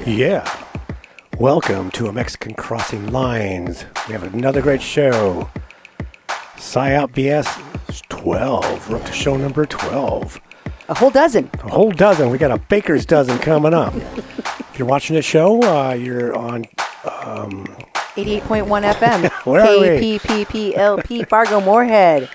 Yeah. Welcome to a Mexican Crossing Lines. We have another great show. Psyop BS 12. We're up to show number 12. A whole dozen. A whole dozen. We got a baker's dozen coming up. If you're watching the show, you're on 88.1 FM. Where are we? KPPPLP Fargo Moorhead,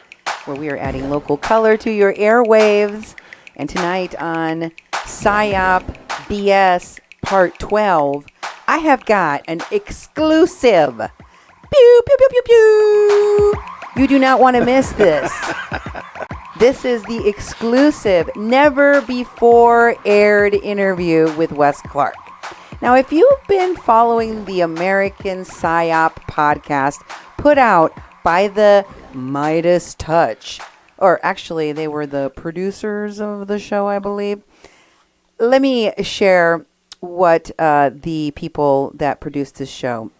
where we are adding local color to your airwaves. And tonight on Psyop BS Part 12, I have got an exclusive. Pew, pew, pew, pew, pew. You do not want to miss this. This is the exclusive, never before aired interview with Wes Clark. Now, if you've been following the American Psyop Podcast put out by the Midas Touch, or actually they were the producers of the show, I believe. Let me share what the people that produced this show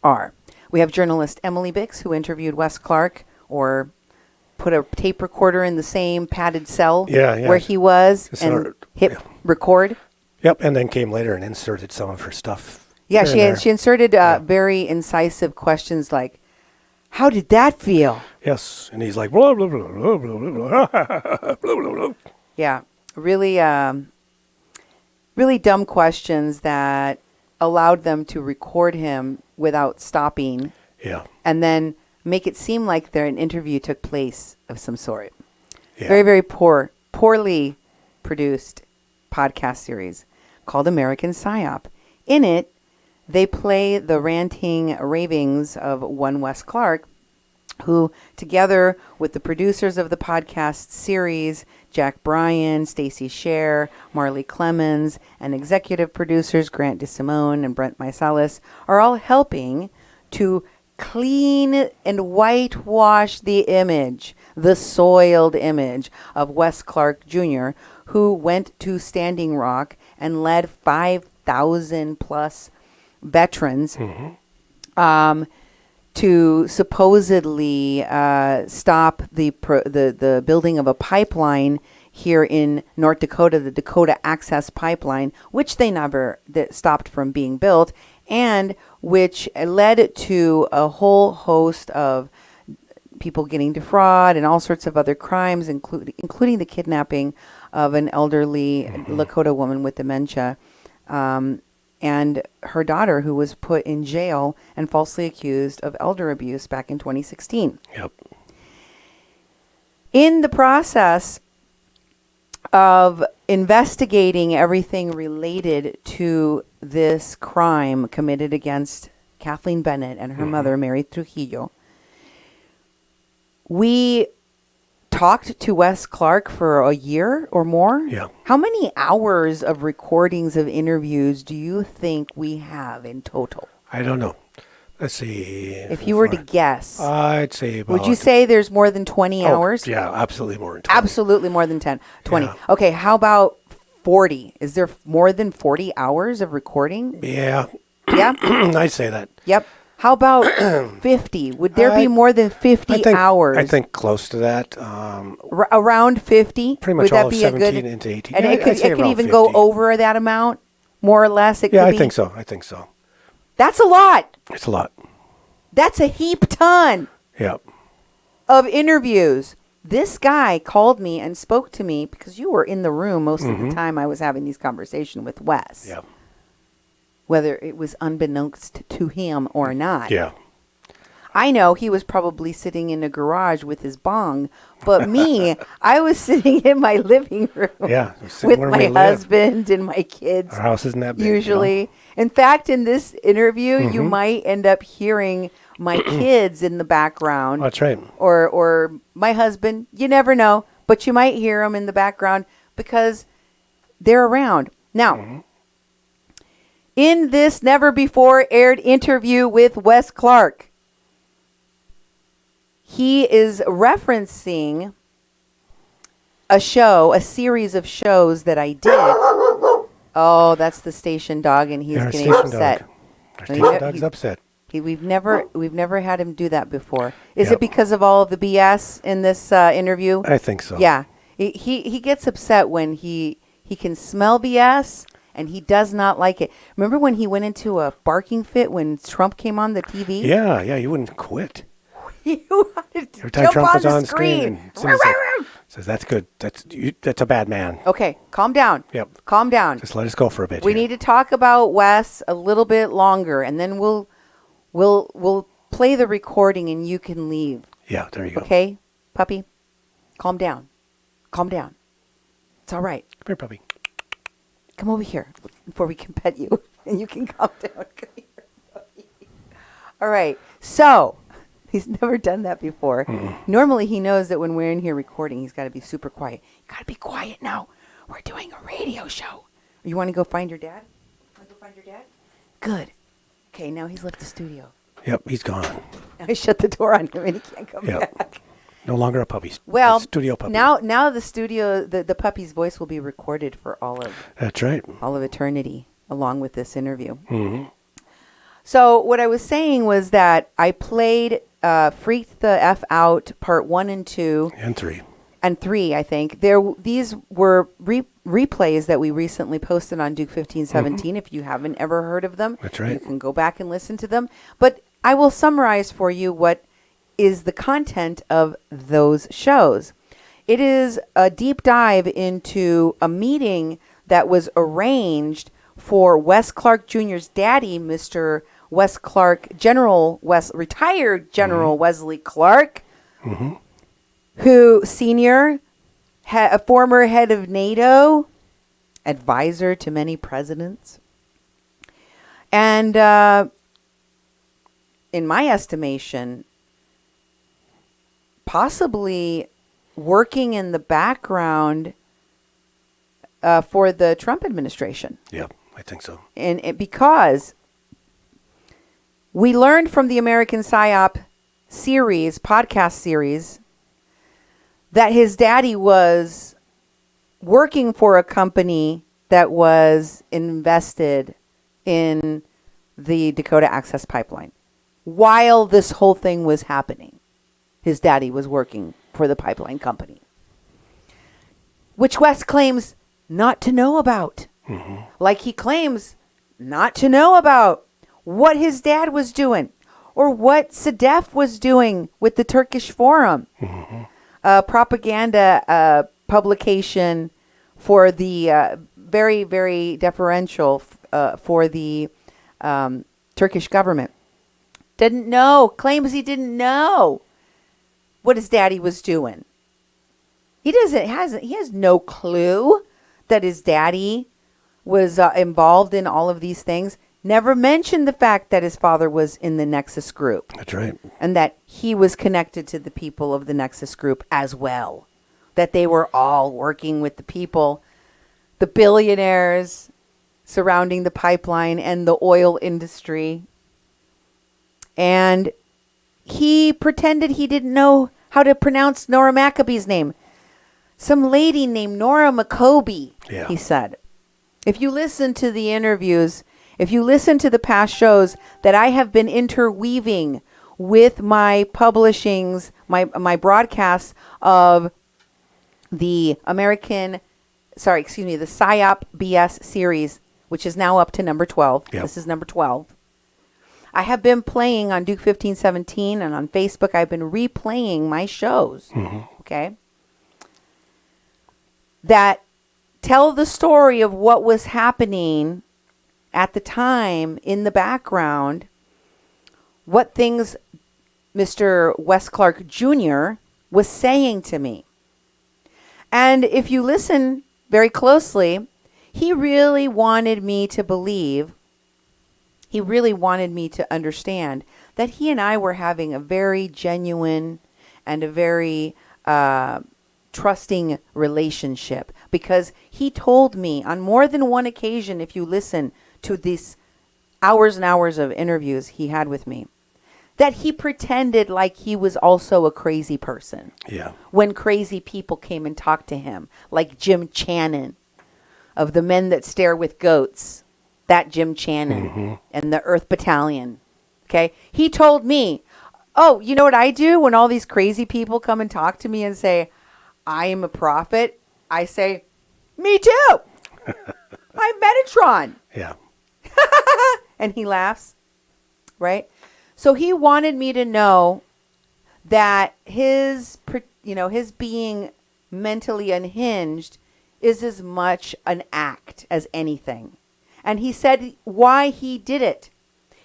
are. We have journalist Emily Bicks, who interviewed Wes Clark, or put a tape recorder in the same padded cell where he was and hit record. Yep, and then came later and inserted some of her stuff. Yeah, she inserted very incisive questions like, how did that feel? Yes, and he's like, blah, blah, blah, blah, blah, blah, blah, blah, blah. Yeah, really, really dumb questions that allowed them to record him without stopping. Yeah. And then make it seem like an interview took place of some sort. Yeah. Very, very poorly produced podcast series called American Psyop. In it, they play the ranting ravings of one Wes Clark, who, together with the producers of the podcast series, Jack Bryan, Stacey Sher, Marley Clements, and executive producers Grant DeSimone and Brent Meiselas, are all helping to clean and whitewash the image, the soiled image of Wes Clark Jr., who went to Standing Rock and led 5,000 plus veterans to supposedly stop the building of a pipeline here in North Dakota, the Dakota Access Pipeline, which they never stopped from being built, and which led to a whole host of people getting defrauded and all sorts of other crimes, including the kidnapping of an elderly Lakota woman with dementia, and her daughter, who was put in jail and falsely accused of elder abuse back in 2016. Yep. In the process of investigating everything related to this crime committed against Kathleen Bennett and her mother, Mary Trujillo, we talked to Wes Clark for a year or more. Yeah. How many hours of recordings of interviews do you think we have in total? I don't know. Let's see. If you were to guess, I'd say about... would you say there's more than 20 hours? Yeah, absolutely more than 20. Absolutely more than 20. Yeah. Okay, how about 40? Is there more than 40 hours of recording? Yeah. Yeah? I'd say that. Yep. How about 50? Would there be more than 50 hours? I think close to that. Around 50? Pretty much would all that of be 17 a good, into 18. And Yeah, it could even 50. go over that amount, more or less. It Yeah, could I be. think so. I think so. That's a lot. It's a lot. That's a heap ton Yeah. of interviews. This guy called me and spoke to me because you were in the room most of the time I was having these conversations with Wes. Yeah. Whether it was unbeknownst to him or not. Yeah. I know he was probably sitting in a garage with his bong, but me, I was sitting in my living room with my husband and my kids. Our house isn't that big. Usually. You know? In fact, in this interview, you might end up hearing my kids in the background. That's right. Or my husband. You never know, but you might hear them in the background because they're around. Now, in this never before aired interview with Wes Clark, he is referencing a series of shows that I did. Oh, that's the station dog, and he's getting upset. Our station dog's upset. We've never had him do that before. Is it because of all of the BS in this interview? I think so. Yeah, he gets upset when he can smell BS and he does not like it. Remember when he went into a barking fit when Trump came on the TV? Yeah, he wouldn't quit. He wanted to Every time jump Trump on was the on screen. and somebody says, that's good. That's a bad man. Okay, calm down. Yep. Calm down. Just let us go for a bit. We need to talk about Wes a little bit longer, and then we'll play the recording, and you can leave. Yeah, there you go. Okay, puppy, calm down. Calm down. It's all right. Come here, puppy. Come over here before we can pet you, and you can calm down. Come here, puppy. All right. So he's never done that before. Normally, he knows that when we're in here recording, he's got to be super quiet. You got to be quiet now. We're doing a radio show. You want to go find your dad? Want to go find your dad? Good. Okay, now he's left the studio. Yep, he's gone. I shut the door on him, and he can't come back. No longer a puppy. Well, studio puppy. Now the studio, the puppy's voice will be recorded for That's right. all of eternity, along with this interview. Mm-hmm. So what I was saying was that I played Freaked the F Out Part 1 and 2. And 3. And 3, I think. These were replays that we recently posted on Duke 1517. If you haven't ever heard of them, That's right. You can go back and listen to them. But I will summarize for you what is the content of those shows. It is a deep dive into a meeting that was arranged for Wes Clark Jr.'s daddy, Mr. Wes Clark, retired General Wesley Clark, who senior, a former head of NATO, advisor to many presidents, and in my estimation, possibly working in the background for the Trump administration. Yeah, I think so. And because we learned from the American Psyop podcast series, that his daddy was working for a company that was invested in the Dakota Access Pipeline. While this whole thing was happening, his daddy was working for the pipeline company, which Wes claims not to know about. Like he claims not to know about what his dad was doing or what Sadef was doing with the Turkish Forum, propaganda publication for the very, very deferential for the Turkish government. Didn't know, claims he didn't know what his daddy was doing. He has no clue that his daddy was involved in all of these things. Never mentioned the fact that his father was in the Nexus group. That's right. And that he was connected to the people of the Nexus group as well. That they were all working with the people, the billionaires surrounding the pipeline and the oil industry. And he pretended he didn't know how to pronounce Nora Maccoby's name. Some lady named Nora Maccoby, he said. If you listen to the interviews, if you listen to the past shows that I have been interweaving with my publishings, my broadcasts of the the Psyop BS series, which is now up to number 12. Yep. This is number 12. I have been playing on Duke 1517 and on Facebook. I've been replaying my shows. Okay. That tell the story of what was happening at the time in the background, what things Mr. Wes Clark Jr. was saying to me. And if you listen very closely, he really wanted me to believe, he really wanted me to understand that he and I were having a very genuine and a very trusting relationship, because he told me on more than one occasion, if you listen to these hours and hours of interviews he had with me, that he pretended like he was also a crazy person. Yeah. When crazy people came and talked to him, like Jim Channon of the Men That Stare with Goats, that Jim Channon and the Earth Battalion. Okay. He told me, oh, you know what I do when all these crazy people come and talk to me and say, I am a prophet? I say, me too. my Metatron. Yeah. And he laughs, right? So he wanted me to know that his being mentally unhinged is as much an act as anything. And he said why he did it.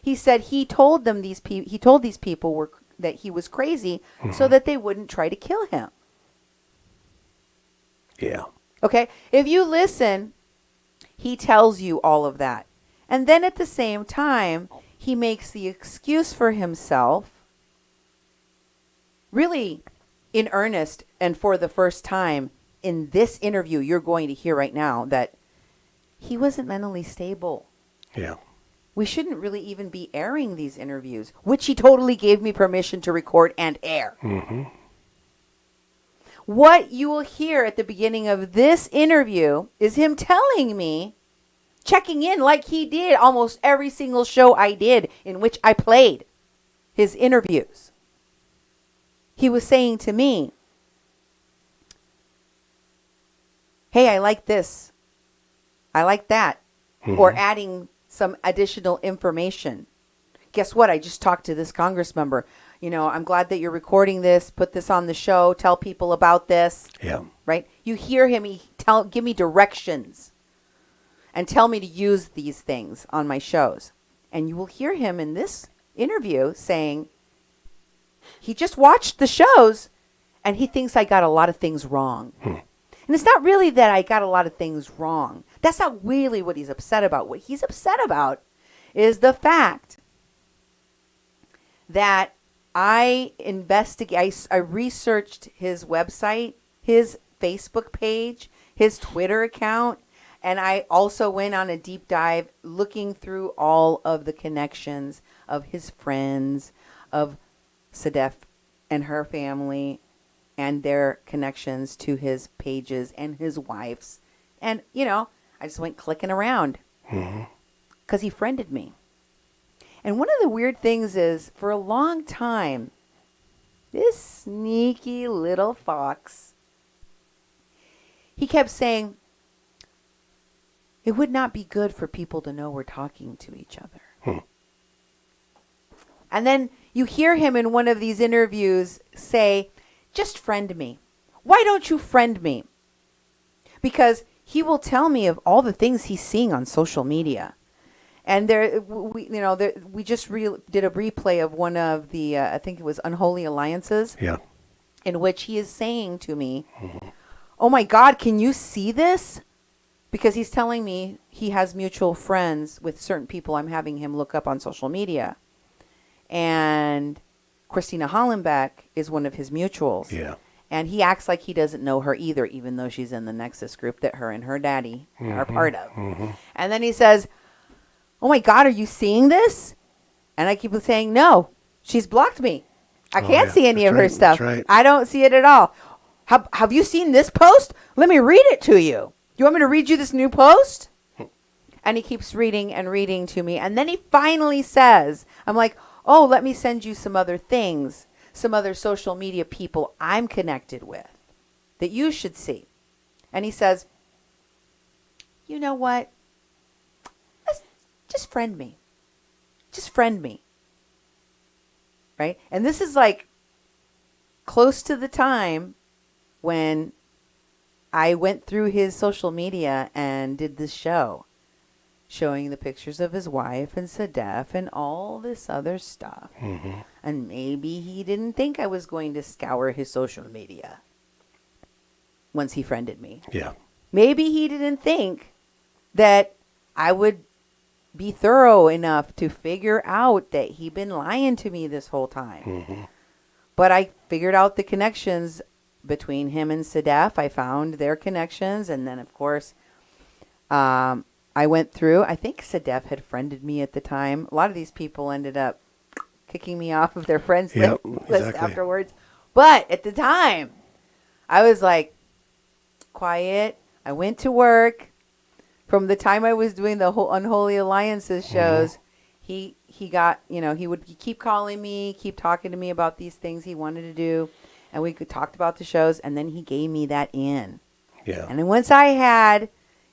He said he told these people that he was crazy so that they wouldn't try to kill him. Yeah. Okay? If you listen, he tells you all of that. And then at the same time, he makes the excuse for himself, really in earnest and for the first time in this interview you're going to hear right now, that he wasn't mentally stable. Yeah. We shouldn't really even be airing these interviews, which he totally gave me permission to record and air. Mm-hmm. What you will hear at the beginning of this interview is him telling me, checking in like he did almost every single show I did in which I played his interviews. He was saying to me, hey, I like this. I like that. Mm-hmm. Or adding some additional information. Guess what? I just talked to this Congress member. I'm glad that you're recording this. Put this on the show. Tell people about this. Yeah. Right? You hear him. Give me directions. And tell me to use these things on my shows. And you will hear him in this interview saying he just watched the shows and he thinks I got a lot of things wrong. And it's not really that I got a lot of things wrong. That's not really what he's upset about. What he's upset about is the fact that I researched his website, his Facebook page, his Twitter account, and I also went on a deep dive looking through all of the connections of his friends, of Sedef and her family, and their connections to his pages and his wife's. And, I just went clicking around because he friended me. And one of the weird things is, for a long time, this sneaky little fox, he kept saying, it would not be good for people to know we're talking to each other. And then you hear him in one of these interviews say, just friend me. Why don't you friend me? Because he will tell me of all the things he's seeing on social media. And we just did a replay of one of the, I think it was Unholy Alliances. Yeah. In which he is saying to me, oh my God, can you see this? Because he's telling me he has mutual friends with certain people I'm having him look up on social media. And Christina Hollenbeck is one of his mutuals. Yeah. And he acts like he doesn't know her either, even though she's in the Nexus group that her and her daddy are part of. And then he says, oh my God, are you seeing this? And I keep saying, no, she's blocked me. I can't see any of her stuff. That's right. I don't see it at all. Have you seen this post? Let me read it to you. You want me to read you this new post? And he keeps reading and reading to me. And then he finally says, I'm like, oh, let me send you some other things, some other social media people I'm connected with that you should see. And he says, you know what? Just friend me. Just friend me. Right? And this is like close to the time when I went through his social media and did this show showing the pictures of his wife and Sedef and all this other stuff. And maybe he didn't think I was going to scour his social media once he friended me. Yeah. Maybe he didn't think that I would be thorough enough to figure out that he'd been lying to me this whole time. But I figured out the connections between him and Sedef. I found their connections. And then, of course, I went through. I think Sedef had friended me at the time. A lot of these people ended up kicking me off of their friends list afterwards. But at the time, I was like, quiet. I went to work. From the time I was doing the whole Unholy Alliances shows, he got, he would keep calling me, keep talking to me about these things he wanted to do. And we talked about the shows. And then he gave me that in. Yeah. And then once I had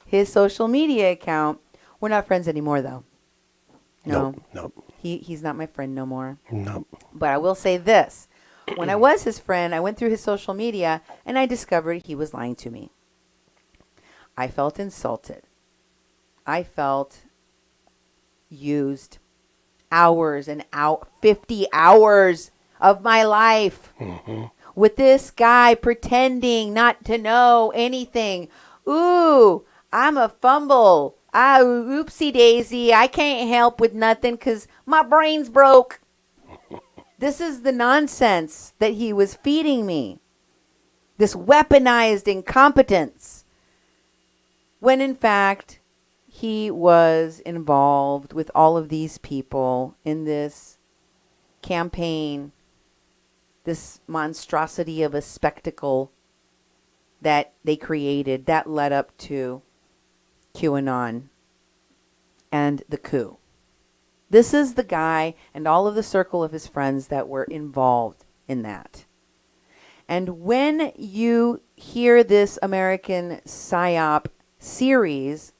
his social media account. We're not friends anymore, though. No. Nope. He's not my friend no more. Nope. But I will say this. When I was his friend, I went through his social media, and I discovered he was lying to me. I felt insulted. I felt used. Hours and 50 hours of my life with this guy pretending not to know anything. Ooh, I'm a fumble. Oopsie daisy. I can't help with nothing because my brain's broke. This is the nonsense that he was feeding me. This weaponized incompetence. When in fact, he was involved with all of these people in this campaign, this monstrosity of a spectacle that they created that led up to QAnon and the coup. This is the guy and all of the circle of his friends that were involved in that. And when you hear this American Psyop series,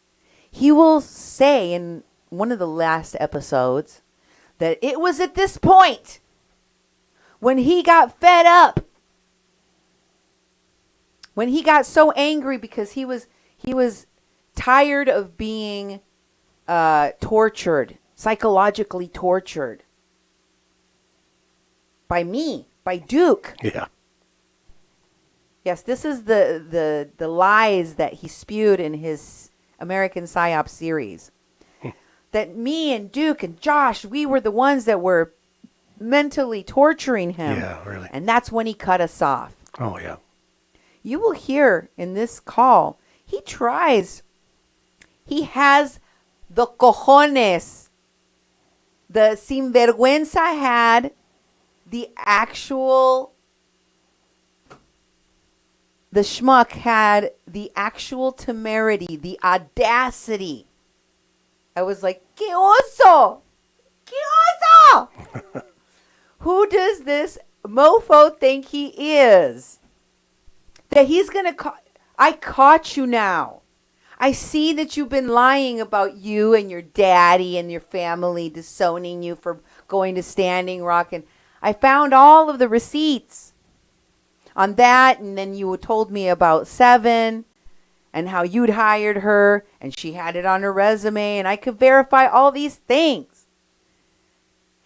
he will say in one of the last episodes that it was at this point when he got fed up, when he got so angry because he was tired of being tortured, psychologically tortured by me, by Duke. Yeah. Yes, this is the lies that he spewed in his American Psyop series. That me and Duke and Josh, we were the ones that were mentally torturing him. Yeah, really. And that's when he cut us off. Oh, yeah. You will hear in this call, he has the cojones, the sinvergüenza had the schmuck had the actual temerity, the audacity. I was like, ¿Qué oso? ¿Qué oso? Who does this mofo think he is? That he's going to I caught you now. I see that you've been lying about you and your daddy and your family disowning you for going to Standing Rock. And I found all of the receipts on that. And then you told me about Seven and how you'd hired her and she had it on her resume. And I could verify all these things.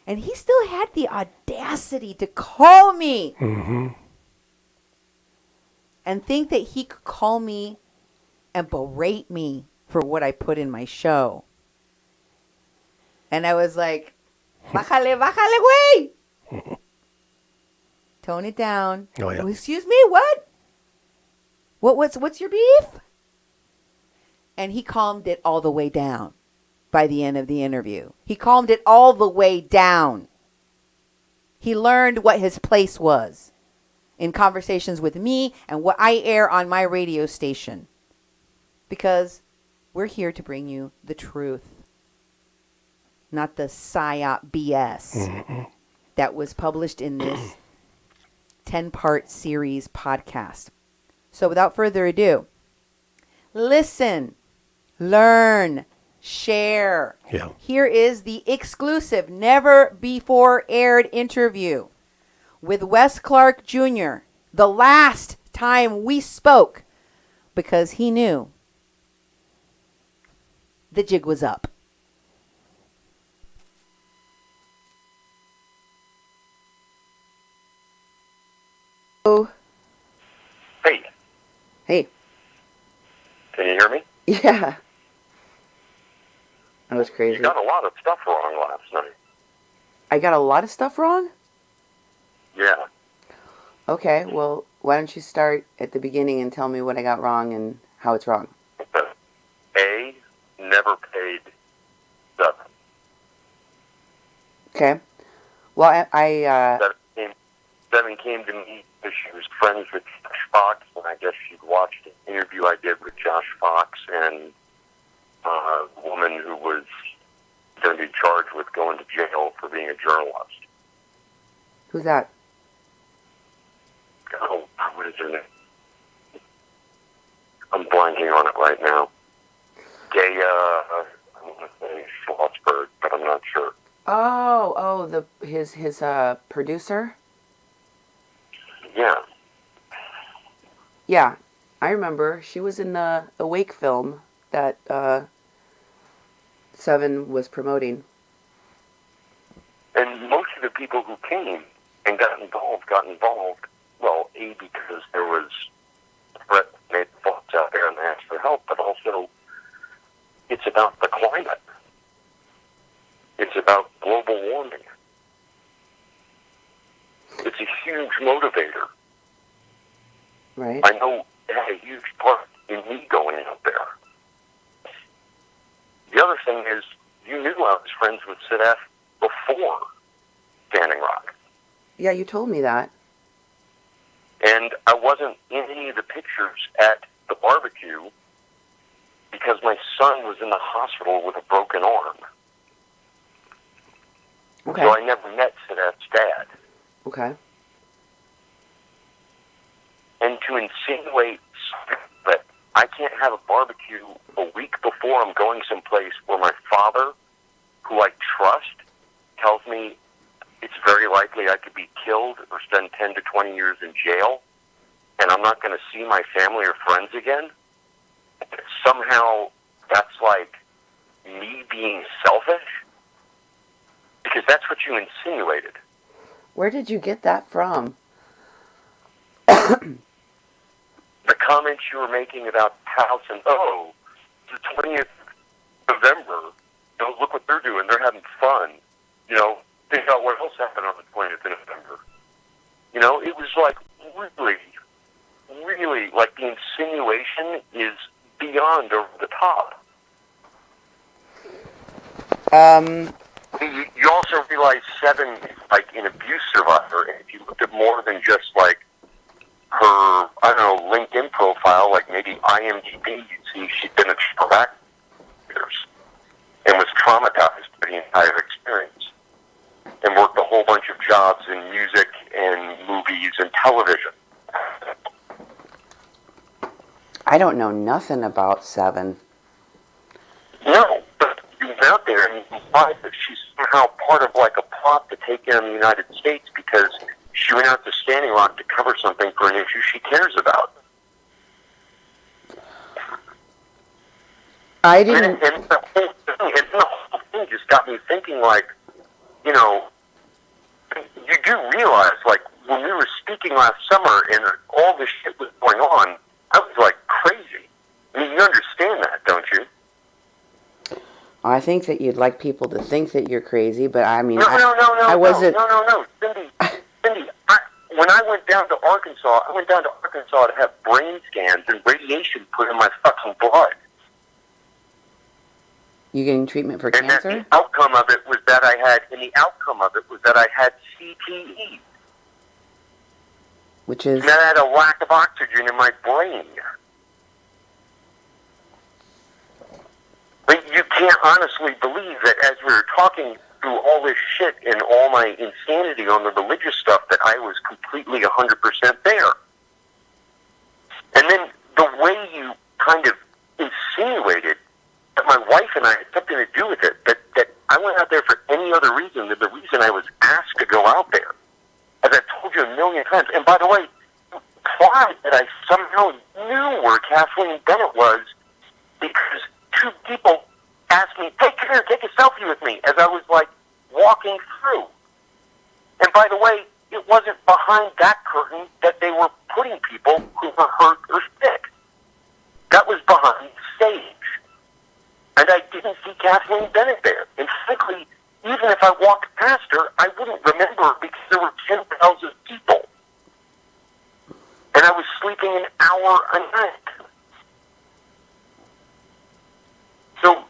And he still had the audacity to call me. Mm-hmm. And think that he could call me and berate me for what I put in my show. And I was like, bájale, güey. Tone it down. Oh, yeah. Excuse me, what? What's your beef? And he calmed it all the way down by the end of the interview. He calmed it all the way down. He learned what his place was in conversations with me and what I air on my radio station. Because we're here to bring you the truth, not the psyop BS that was published in this 10-part series podcast. So without further ado, listen, learn, share. Yeah. Here is the exclusive, never before aired interview with Wes Clark Jr. The last time we spoke, because he knew the jig was up. Oh. Hey. Hey. Can you hear me? Yeah. That was crazy. You got a lot of stuff wrong last night. I got a lot of stuff wrong? Yeah. Okay, well, why don't you start at the beginning and tell me what I got wrong and how it's wrong? A, never paid Seven. Okay. Well, I Seven came to me because she was friends with Josh Fox, and I guess she'd watched an interview I did with Josh Fox and a woman who was going to be charged with going to jail for being a journalist. Who's that? Oh, what is her name? I'm blanking on it right now. Gaya, I want to say Schlossberg, but I'm not sure. His producer? Yeah. Yeah, I remember. She was in the Awake film that Seven was promoting. And most of the people who came and got involved, well, A, because there was threat made folks out there and they asked for help, but also it's about the climate. It's about global warming. It's a huge motivator. Right. I know it had a huge part in me going out there. The other thing is, you knew I was friends with Sadaf before Standing Rock. Yeah, you told me that. And I wasn't in any of the pictures at the barbecue because my son was in the hospital with a broken arm. Okay. So I never met Sadaf's dad. Okay. And to insinuate that I can't have a barbecue a week before I'm going someplace where my father, who I trust, tells me it's very likely I could be killed or spend 10 to 20 years in jail, and I'm not going to see my family or friends again, somehow that's like me being selfish? Because that's what you insinuated. Where did you get that from? The comments you were making about House and, oh, the 20th of November, you know, look what they're doing, they're having fun. You know, think about what else happened on the 20th of November. You know, it was like really, like the insinuation is beyond over the top. You also realize Seven is like an abuse survivor, and if you looked at more than just like her, I don't know, LinkedIn profile, like maybe IMDb, you'd see she'd been a child actor and was traumatized by the entire experience and worked a whole bunch of jobs in music and movies and television. I don't know nothing about Seven. No, but you went out there and you implied that she's somehow part of like a plot to take down the United States because she went out to Standing Rock to cover something for an issue she cares about. I didn't. And the whole thing just got me thinking, like, you know, you do realize, like, when we were speaking last summer and all this shit was going on, I was like crazy. I mean, you understand that, don't you? I think that you'd like people to think that you're crazy, but I mean, No, Cindy, when I went down to Arkansas, to have brain scans and radiation put in my fucking blood. You getting treatment for And cancer? the outcome of it was that I had CTE. Which is? And that I had a lack of oxygen in my brain. But you can't honestly believe that as we were talking through all this shit and all my insanity on the religious stuff that I was completely 100% there. And then the way you kind of insinuated that my wife and I had something to do with it, that I went out there for any other reason than the reason I was asked to go out there. As I've told you a million times. And by the way, implied that I somehow knew where Kathleen Bennett was because two people asked me, hey, come here, take a selfie with me, as I was, like, walking through. And by the way, it wasn't behind that curtain that they were putting people who were hurt or sick. That was behind the stage. And I didn't see Kathleen Bennett there. And frankly, even if I walked past her, I wouldn't remember because there were 10,000 people. And I was sleeping an hour a night. So,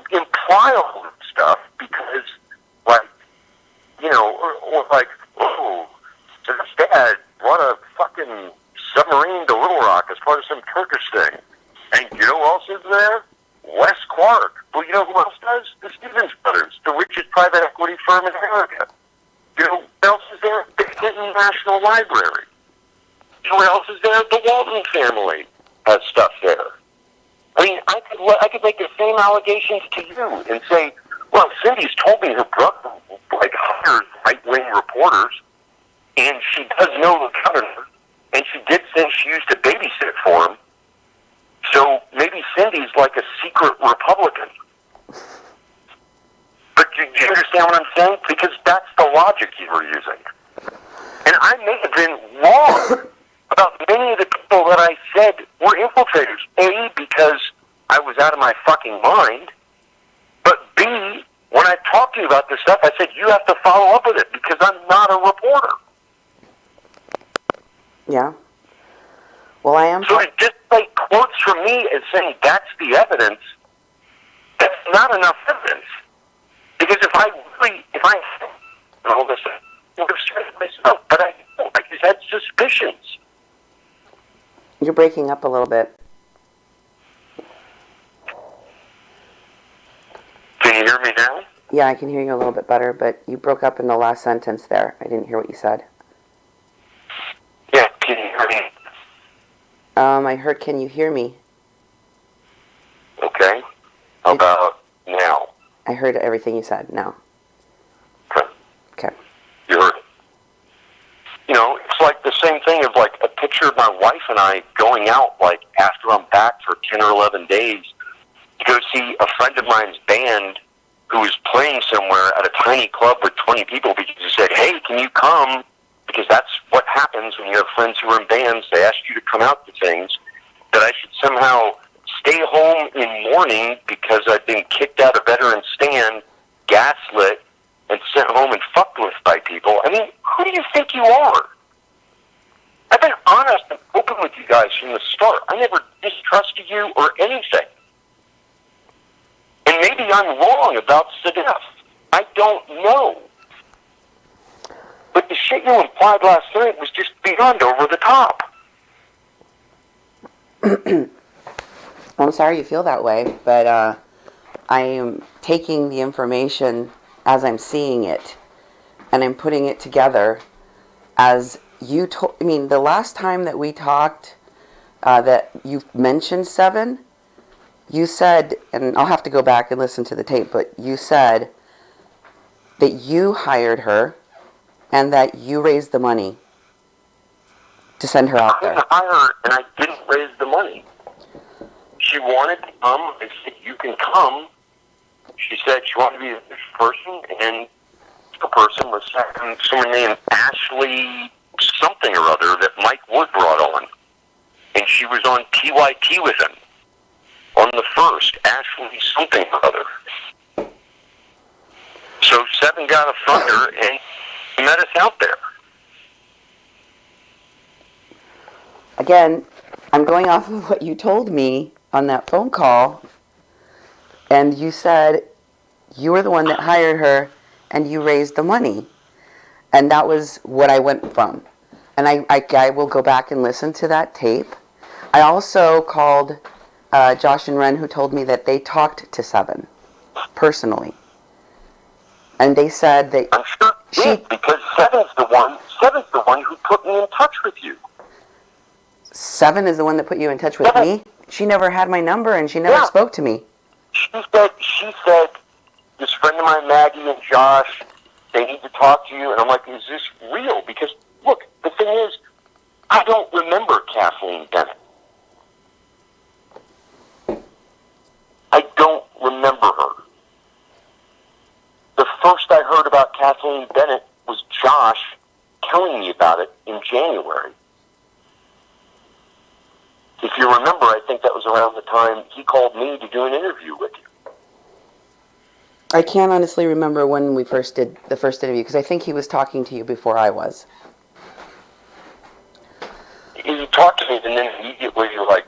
to imply all this stuff because, like, you know, or like, oh, this dad brought a fucking submarine to Little Rock as part of some Turkish thing. And you know who else is there? Wes Clark. Well, you know who else does? The Stevens Brothers, the richest private equity firm in America. You know who else is there? The Clinton National Library. You know what else is there? The Walton family has stuff there. I mean, I could make the same allegations to you and say, well, Cindy's told me her brother hires right-wing reporters, and she does know the governor, and she did say she used to babysit for him. So maybe Cindy's like a secret Republican. But do you understand what I'm saying? Because that's the logic you were using. And I may have been wrong about many of the people that I said were infiltrators. A, because I was out of my fucking mind. But B, when I talked to you about this stuff, I said, you have to follow up with it because I'm not a reporter. Yeah. Well, I am. So to just like quotes from me as saying that's the evidence, that's not enough evidence. Because if I and all this, I would have said it myself, but I just had suspicions. You're breaking up a little bit. Can you hear me now? Yeah, I can hear you a little bit better, but you broke up in the last sentence there. I didn't hear what you said. Yeah, can you hear me? I heard, can you hear me? Okay. How about now? I heard everything you said now. Okay. Okay. You heard it. You know, it's like the same thing of like a picture of my wife and I going out like after I'm back for 10 or 11 days to go see a friend of mine's band who was playing somewhere at a tiny club with 20 people because he said, hey, can you come? Because that's what happens when you have friends who are in bands. They ask you to come out to things. That I should somehow stay home in mourning because I've been kicked out of Veterans Stand, gaslit, and sent home and fucked with by people. I mean, who do you think you are? I've been honest and open with you guys from the start. I never distrusted you or anything. And maybe I'm wrong about Sadef. I don't know. But the shit you implied last night was just beyond over the top. I'm sorry you feel that way, but I am taking the information as I'm seeing it, and I'm putting it together as you told. I mean, the last time that we talked, that you mentioned 7, you said, and I'll have to go back and listen to the tape, but you said that you hired her and that you raised the money to send her out there. I didn't hire her, and I didn't raise the money. She wanted to come. I said, you can come. She said she wanted to be this person, and the person was someone named Ashley something or other that Mike Wood brought on. And she was on TYT with him on the first, Ashley something or other. So 7 got a thunder, and he met us out there. Again, I'm going off of what you told me on that phone call, and you said you were the one that hired her and you raised the money. And that was what I went from. And I will go back and listen to that tape. I also called Josh and Ren, who told me that they talked to 7 personally. And they said that I'm sure she did, because Seven's the one who put me in touch with you. 7 is the one that put you in touch with me? She never had my number and she never spoke to me. She said, this friend of mine, Maggie and Josh, they need to talk to you. And I'm like, is this real? Because, look, the thing is, I don't remember Kathleen Bennett. I don't remember her. The first I heard about Kathleen Bennett was Josh telling me about it in January. If you remember, I think that was around the time he called me to do an interview with you. I can't honestly remember when we first did the first interview, because I think he was talking to you before I was. He talked to me, and then immediately you're like,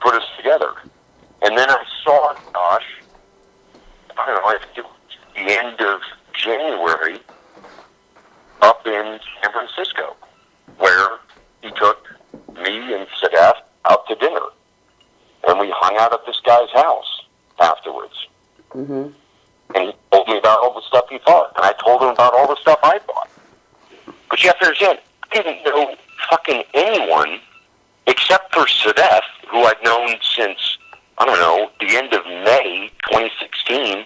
put us together. And then I saw Josh, I don't know, I think it was the end of January, up in San Francisco, where he took me and Sadef out to dinner. And we hung out at this guy's house afterwards. Mm-hmm. And he told me about all the stuff he thought. And I told him about all the stuff I thought. But you have to understand, I didn't know fucking anyone except for Sadef, who I've known since I don't know, the end of May 2016,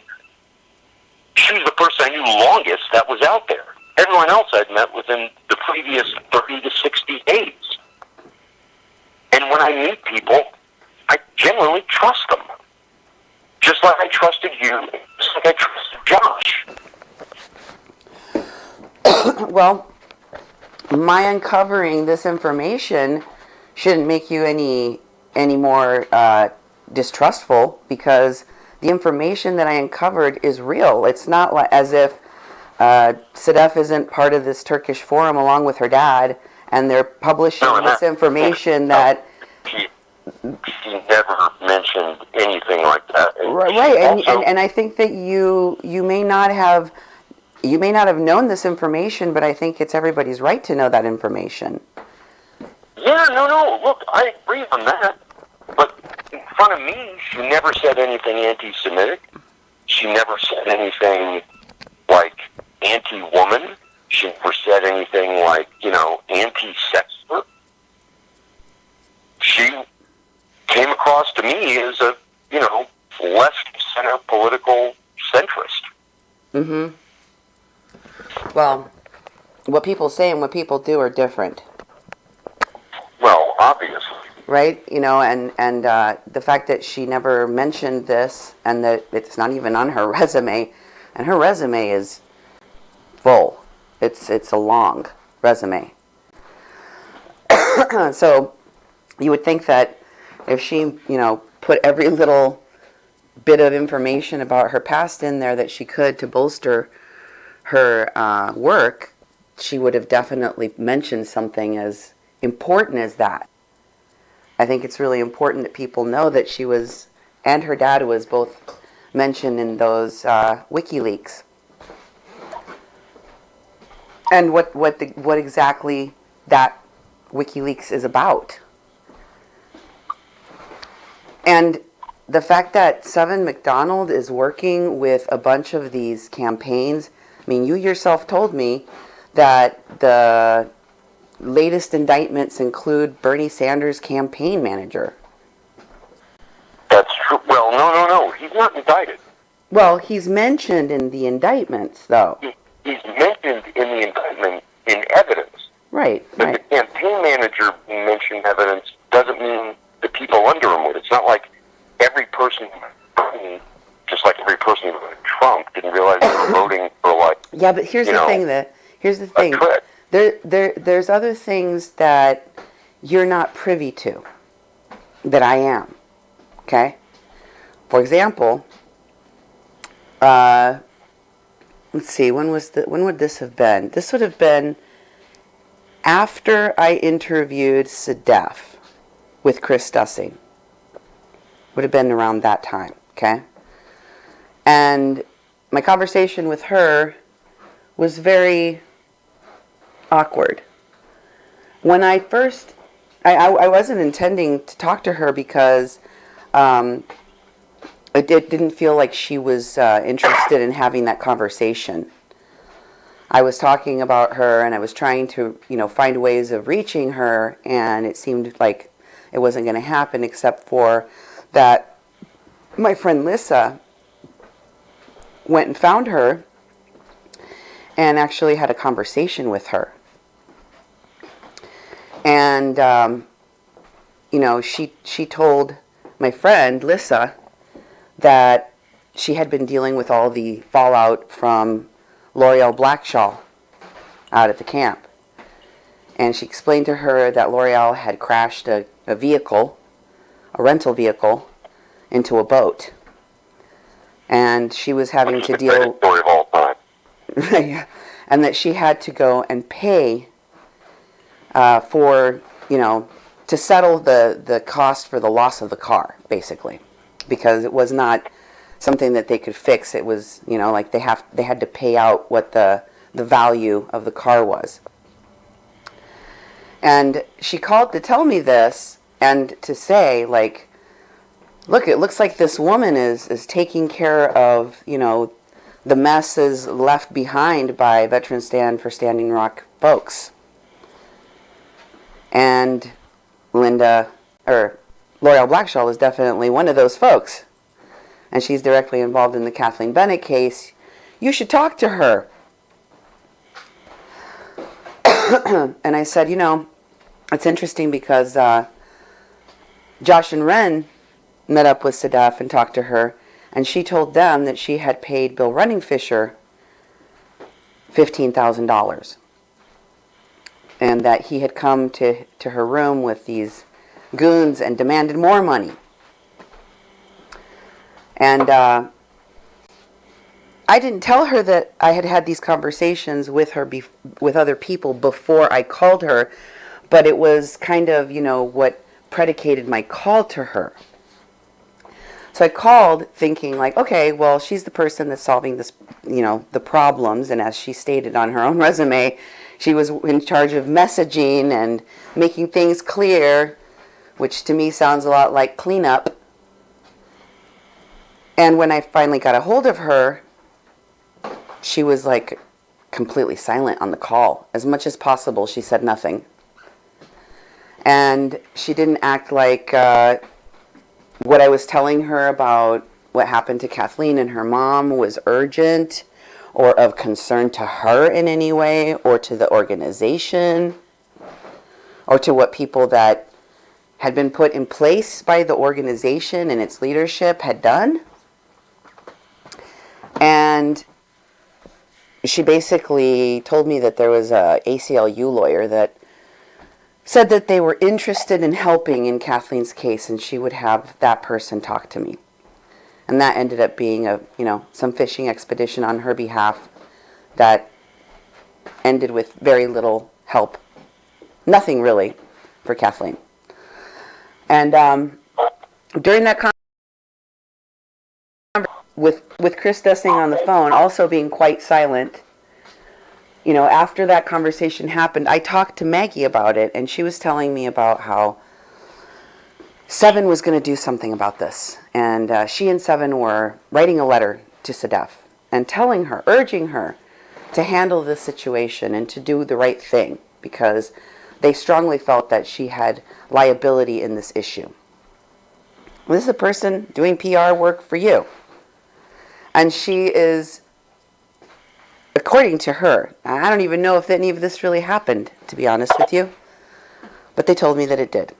she was the person I knew longest that was out there. Everyone else I'd met within the previous 30 to 60 days. And when I meet people, I genuinely trust them. Just like I trusted you, just like I trusted Josh. Well, my uncovering this information shouldn't make you any more distrustful, because the information that I uncovered is real. It's not as if Sedef isn't part of this Turkish forum along with her dad, and they're publishing this information that... She never mentioned anything like that. Right, and I think that you may not have known this information, but I think it's everybody's right to know that information. Yeah, no, look, I agree on that. But in front of me, she never said anything anti-Semitic. She never said anything like anti-woman. She never said anything like, anti-secular. She came across to me as a, left-center political centrist. Mm-hmm. Well, what people say and what people do are different. Well, obviously. Right? And the fact that she never mentioned this, and that it's not even on her resume, and her resume is full. It's a long resume. So you would think that if she, put every little bit of information about her past in there that she could to bolster her work, she would have definitely mentioned something as important as that. I think it's really important that people know that she was, and her dad was both mentioned in those WikiLeaks. And what exactly that WikiLeaks is about. And the fact that Seven McDonald is working with a bunch of these campaigns, I mean, you yourself told me that the latest indictments include Bernie Sanders' campaign manager. That's true. Well, no. He's not indicted. Well, he's mentioned in the indictments, though. He's mentioned in the indictment in evidence. Right. But the campaign manager being mentioned in evidence doesn't mean the people under him would. It's not like every person, just like every person who voted Trump, didn't realize they were voting for Yeah, but here's the thing. There's other things that you're not privy to that I am. Okay? For example, let's see, when would this have been? This would have been after I interviewed Sedef with Chris Dussing. Would have been around that time, okay? And my conversation with her was very awkward. When I first, I wasn't intending to talk to her because it didn't feel like she was interested in having that conversation. I was talking about her, and I was trying to, find ways of reaching her, and it seemed like it wasn't going to happen, except for that my friend Lissa went and found her and actually had a conversation with her. And, she told my friend Lissa that she had been dealing with all the fallout from L'Oreal Blackshaw out at the camp. And she explained to her that L'Oreal had crashed a vehicle, a rental vehicle, into a boat. And she was having to deal... story of all time. And that she had to go and pay for, to settle the cost for the loss of the car, basically. Because it was not something that they could fix. It was, like they had to pay out what the value of the car was. And she called to tell me this and to say, look, it looks like this woman is taking care of, the messes left behind by Veterans Stand for Standing Rock folks. And L'Oreal Blackshaw is definitely one of those folks, and she's directly involved in the Kathleen Bennett case. You should talk to her. And I said, it's interesting because Josh and Ren met up with Sedef and talked to her, and she told them that she had paid Bill Runningfisher $15,000, and that he had come to her room with these goons and demanded more money. And I didn't tell her that I had had these conversations with her with other people before I called her, but it was kind of, what predicated my call to her. So I called thinking like, okay, well, she's the person that's solving this, the problems. And as she stated on her own resume, she was in charge of messaging and making things clear, which to me sounds a lot like cleanup. And when I finally got a hold of her, she was like completely silent on the call. As much as possible, she said nothing. And she didn't act like what I was telling her about what happened to Kathleen and her mom was urgent or of concern to her in any way, or to the organization, or to what people that had been put in place by the organization and its leadership had done. And she basically told me that there was a ACLU lawyer that said that they were interested in helping in Kathleen's case, and she would have that person talk to me. And that ended up being some fishing expedition on her behalf that ended with very little help. Nothing really for Kathleen. And during that conversation with Chris Dessing on the phone, also being quite silent, after that conversation happened, I talked to Maggie about it, and she was telling me about how Seven was going to do something about this. And she and Seven were writing a letter to Sedef and telling her, urging her to handle this situation and to do the right thing, because they strongly felt that she had liability in this issue. This is a person doing PR work for you. And she is, according to her, I don't even know if any of this really happened, to be honest with you, but they told me that it did.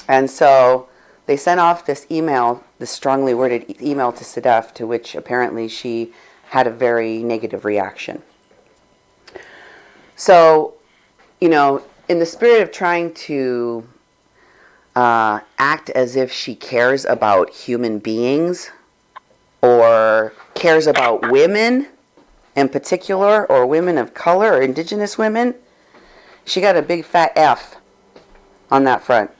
And so they sent off this email, this strongly worded email to Sedef, to which apparently she had a very negative reaction. So, in the spirit of trying to act as if she cares about human beings or cares about women in particular, or women of color or indigenous women, she got a big fat F on that front.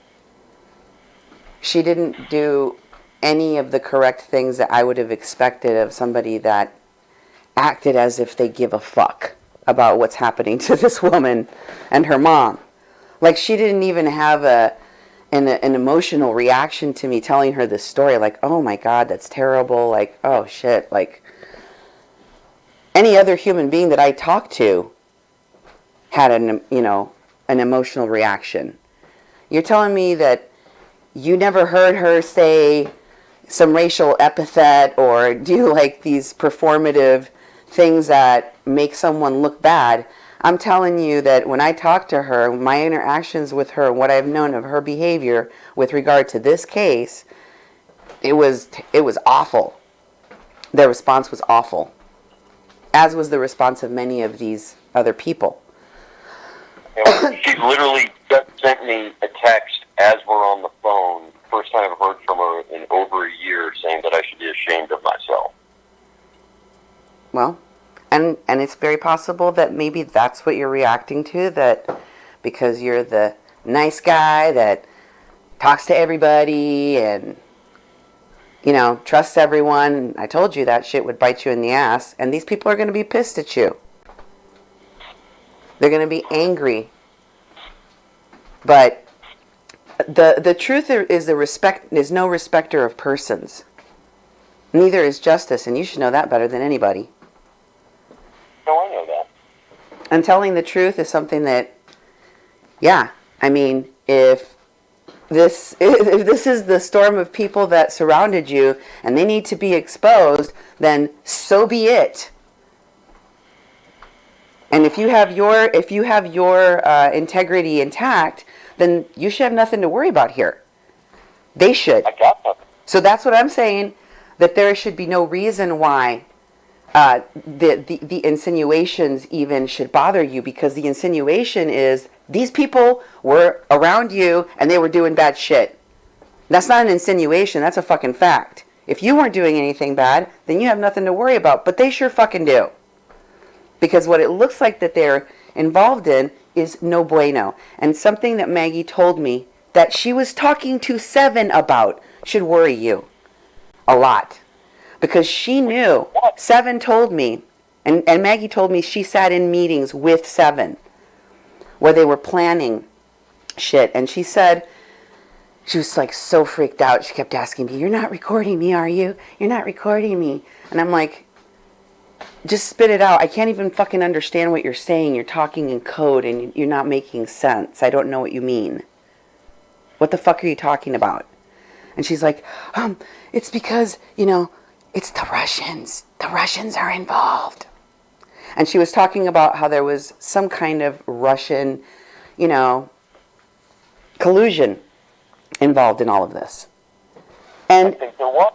She didn't do any of the correct things that I would have expected of somebody that acted as if they give a fuck about what's happening to this woman and her mom. Like, she didn't even have an emotional reaction to me telling her this story, like, oh my God, that's terrible, like, oh shit, like, any other human being that I talked to had an emotional reaction. You're telling me that you never heard her say some racial epithet or do like these performative things that make someone look bad. I'm telling you that when I talked to her, my interactions with her, what I've known of her behavior with regard to this case, it was awful. Their response was awful, as was the response of many of these other people. She literally just sent me a text as we're on the phone, first time I've heard from her in over a year, saying that I should be ashamed of myself. Well, and it's very possible that maybe that's what you're reacting to, that because you're the nice guy that talks to everybody and, trusts everyone. I told you that shit would bite you in the ass, and these people are going to be pissed at you. They're going to be angry. But the truth is no respecter of persons. Neither is justice, and you should know that better than anybody. No, I know that. And telling the truth is something that, if if this is the storm of people that surrounded you and they need to be exposed, then so be it. And if you have your integrity intact, then you should have nothing to worry about here. They should. I got that. So that's what I'm saying, that there should be no reason why the insinuations even should bother you, because the insinuation is these people were around you and they were doing bad shit. That's not an insinuation, that's a fucking fact. If you weren't doing anything bad, then you have nothing to worry about, but they sure fucking do. Because what it looks like that they're involved in is no bueno. And something that Maggie told me that she was talking to Seven about should worry you a lot. Because she knew, Seven told me, and Maggie told me she sat in meetings with Seven where they were planning shit. And she said, she was like so freaked out. She kept asking me, "You're not recording me, are you? You're not recording me." And I'm like, just spit it out. I can't even fucking understand what you're saying. You're talking in code and you're not making sense. I don't know what you mean. What the fuck are you talking about? And she's like, it's because, it's the Russians. The Russians are involved. And she was talking about how there was some kind of Russian, collusion involved in all of this. And I think there was.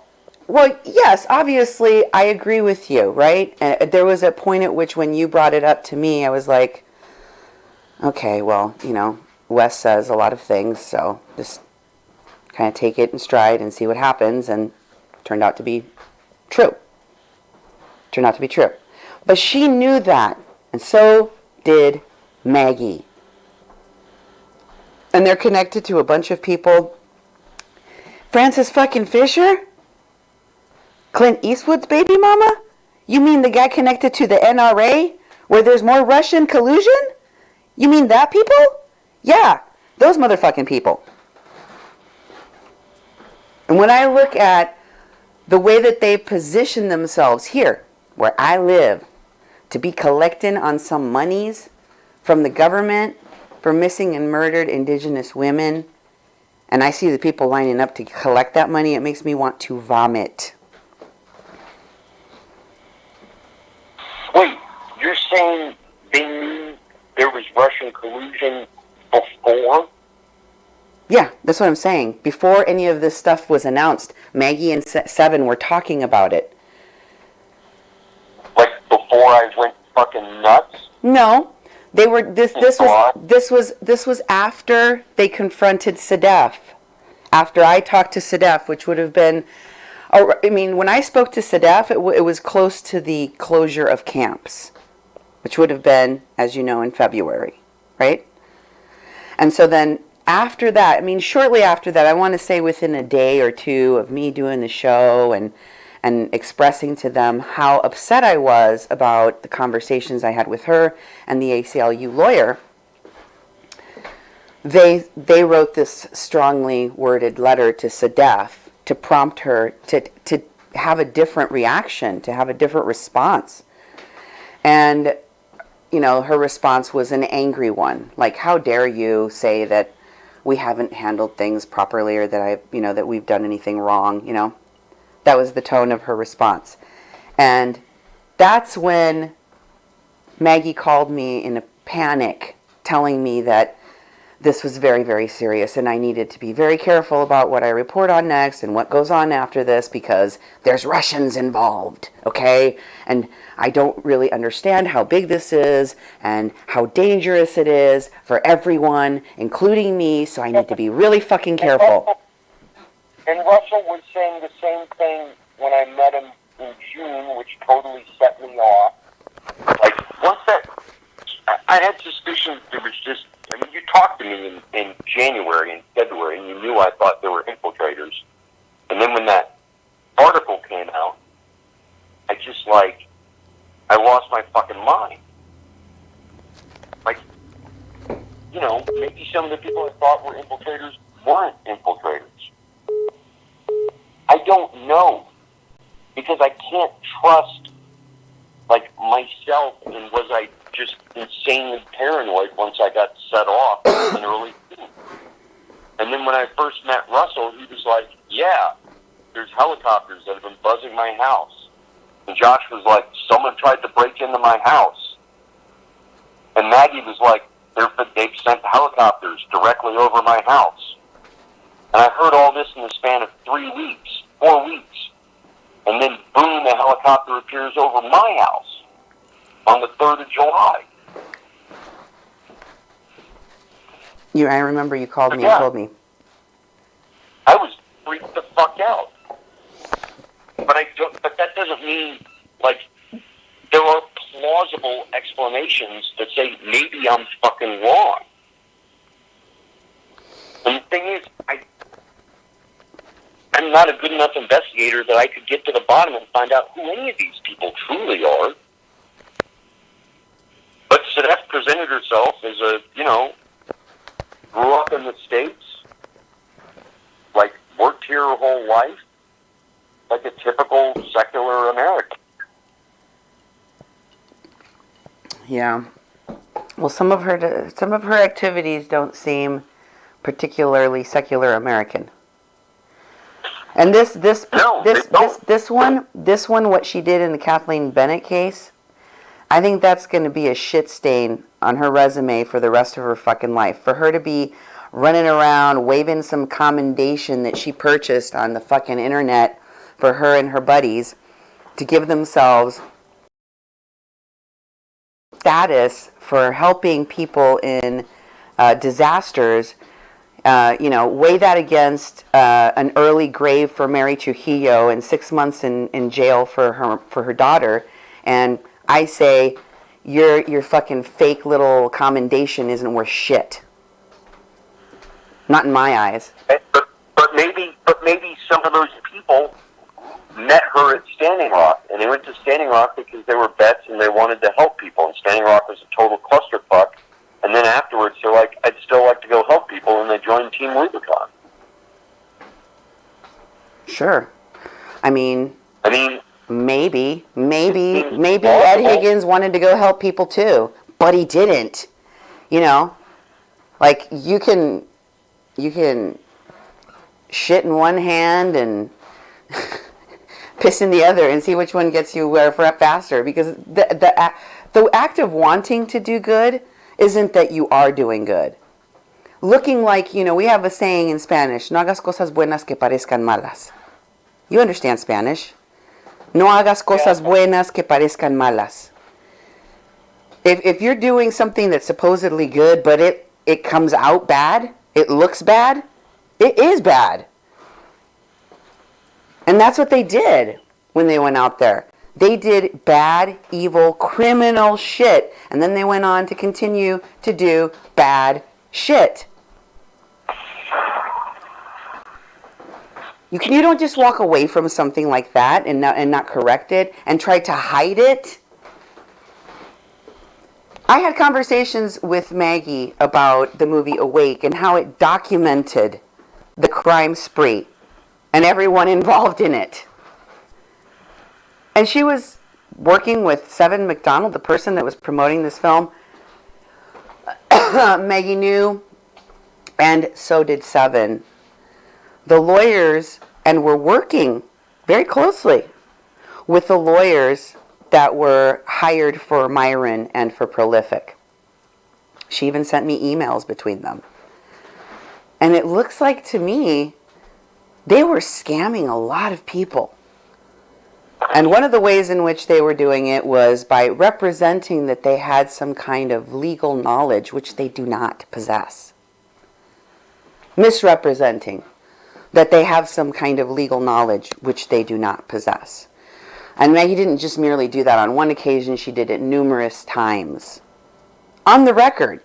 well, yes, obviously, I agree with you, right? There was a point at which when you brought it up to me, I was like, okay, well, Wes says a lot of things, so just kind of take it in stride and see what happens, and it turned out to be true. But she knew that, and so did Maggie. And they're connected to a bunch of people. Frances fucking Fisher? Clint Eastwood's baby mama? You mean the guy connected to the NRA, where there's more Russian collusion? You mean that people? Yeah, those motherfucking people. And when I look at the way that they position themselves here, where I live, to be collecting on some monies from the government for missing and murdered Indigenous women, and I see the people lining up to collect that money, it makes me want to vomit. Wait, you're saying they knew there was Russian collusion before? Yeah, that's what I'm saying. Before any of this stuff was announced, Maggie and Seven were talking about it. Like before I went fucking nuts? No, they were. This was after they confronted Sadef. After I talked to Sadef, which would have been, when I spoke to Sadef, it was close to the closure of camps, which would have been, as you know, in February, right? And so then after that, shortly after that, I want to say within a day or two of me doing the show and expressing to them how upset I was about the conversations I had with her and the ACLU lawyer, they wrote this strongly worded letter to Sadef to prompt her to have a different reaction, to have a different response. And, her response was an angry one. Like, how dare you say that we haven't handled things properly, or that that we've done anything wrong, That was the tone of her response. And that's when Maggie called me in a panic, telling me that this was very, very serious, and I needed to be very careful about what I report on next and what goes on after this, because there's Russians involved, okay? And I don't really understand how big this is and how dangerous it is for everyone, including me, so I need to be really fucking careful. And Russell was saying the same thing when I met him in June, which totally set me off. Like, once that, I had suspicions there was just, you talked to me in January and February, and you knew I thought there were infiltrators. And then when that article came out, I lost my fucking mind. Maybe some of the people I thought were infiltrators weren't infiltrators. I don't know, because I can't trust, myself, and was I just insanely paranoid once I got set off in early June? And then when I first met Russell, he was like, yeah, there's helicopters that have been buzzing my house. And Josh was like, someone tried to break into my house. And Maggie was like, they've sent helicopters directly over my house. And I heard all this in the span of 3 weeks, 4 weeks. And then, boom, a helicopter appears over my house on the 3rd of July. I remember you called me Yeah. and told me. I was freaked the fuck out. But that doesn't mean, like, there are plausible explanations that say maybe I'm fucking wrong. And the thing is, I'm not a good enough investigator that I could get to the bottom and find out who any of these people truly are. But Sedef presented herself as grew up in the States, like, worked here her whole life, like a typical secular American. Yeah. Well, some of her activities don't seem particularly secular American. And this one, what she did in the Kathleen Bennett case, I think that's going to be a shit stain on her resume for the rest of her fucking life. For her to be running around waving some commendation that she purchased on the fucking internet for her and her buddies to give themselves status for helping people in disasters, weigh that against an early grave for Mary Trujillo and 6 months in jail for her daughter, and I say your fucking fake little commendation isn't worth shit. Not in my eyes. But maybe some of those people met her at Standing Rock, and they went to Standing Rock because they were vets and they wanted to help people, and Standing Rock was a total clusterfuck. And then afterwards, they're like, I'd still like to go help people, and they joined Team Rubicon. Sure. I mean, maybe Ed plausible. Higgins wanted to go help people too, but he didn't. Like you can shit in one hand and piss in the other and see which one gets you where faster, because the act of wanting to do good isn't that you are doing good. Looking like, we have a saying in Spanish, no hagas cosas buenas que parezcan malas. You understand Spanish. No hagas cosas buenas que parezcan malas. If you're doing something that's supposedly good, but it comes out bad, it looks bad, it is bad. And that's what they did when they went out there. They did bad, evil, criminal shit. And then they went on to continue to do bad shit. You don't just walk away from something like that and not correct it and try to hide it. I had conversations with Maggie about the movie Awake and how it documented the crime spree and everyone involved in it. And she was working with Seven McDonald, the person that was promoting this film. Maggie knew, and so did Seven, the lawyers, and were working very closely with the lawyers that were hired for Myron and for Prolific. She even sent me emails between them. And it looks like to me, they were scamming a lot of people. And one of the ways in which they were doing it was by representing that they had some kind of legal knowledge, which they do not possess. Misrepresenting that they have some kind of legal knowledge, which they do not possess. And Maggie didn't just merely do that on one occasion, she did it numerous times. On the record.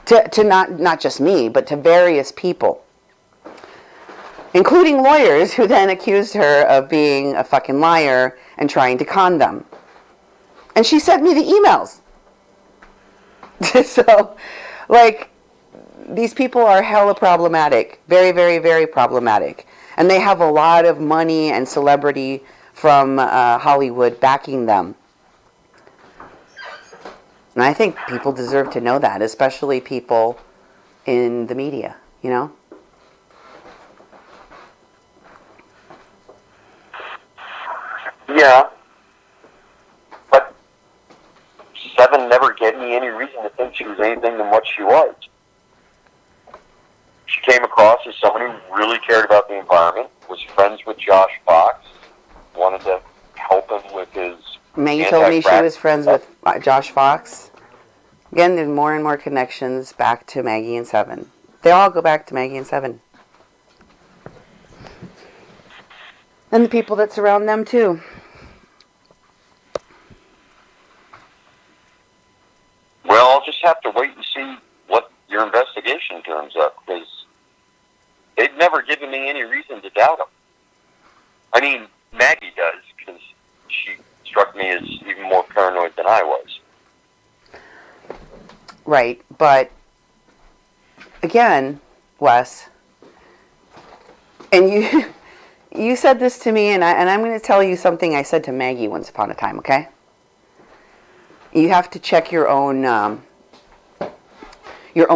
To not just me, but to various people. Including lawyers who then accused her of being a fucking liar and trying to con them. And she sent me the emails. So, these people are hella problematic. Very, very, very problematic. And they have a lot of money and celebrity from Hollywood backing them. And I think people deserve to know that, especially people in the media, you know? Yeah. But Seven never gave me any reason to think she was anything than what she was. She came across as someone who really cared about the environment, was friends with Josh Fox, wanted to help him with his... Maggie told me she was friends with Josh Fox. Again, there's more and more connections back to Maggie and Seven. They all go back to Maggie and Seven. And the people that surround them, too. Well, I'll just have to wait and see what your investigation turns up, because they've never given me any reason to doubt them. I mean, Maggie does, because she struck me as even more paranoid than I was. Right, but again, Wes, and you said this to me, and I'm going to tell you something I said to Maggie once upon a time, okay? You have to check your own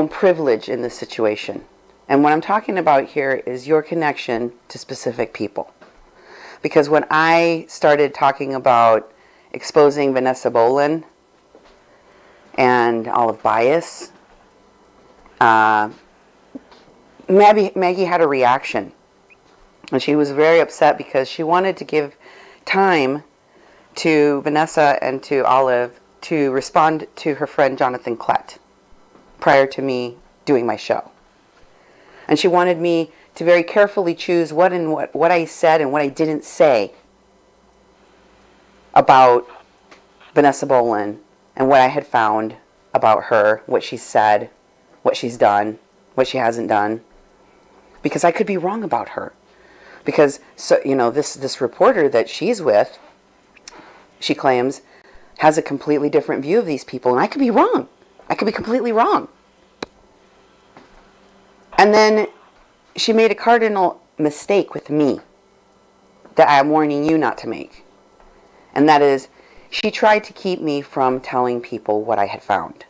privilege in this situation. And what I'm talking about here is your connection to specific people. Because when I started talking about exposing Vanessa Boland and Olive Bias, Maggie had a reaction. And she was very upset because she wanted to give time to Vanessa and to Olive to respond to her friend Jonathan Klett prior to me doing my show. And she wanted me to very carefully choose what I said and what I didn't say about Vanessa Boland and what I had found about her, what she said, what she's done, what she hasn't done. Because I could be wrong about her. Because, so, you know, this reporter that she's with, she claims, has a completely different view of these people, and I could be wrong. I could be completely wrong. And then she made a cardinal mistake with me that I'm warning you not to make. And that is, she tried to keep me from telling people what I had found.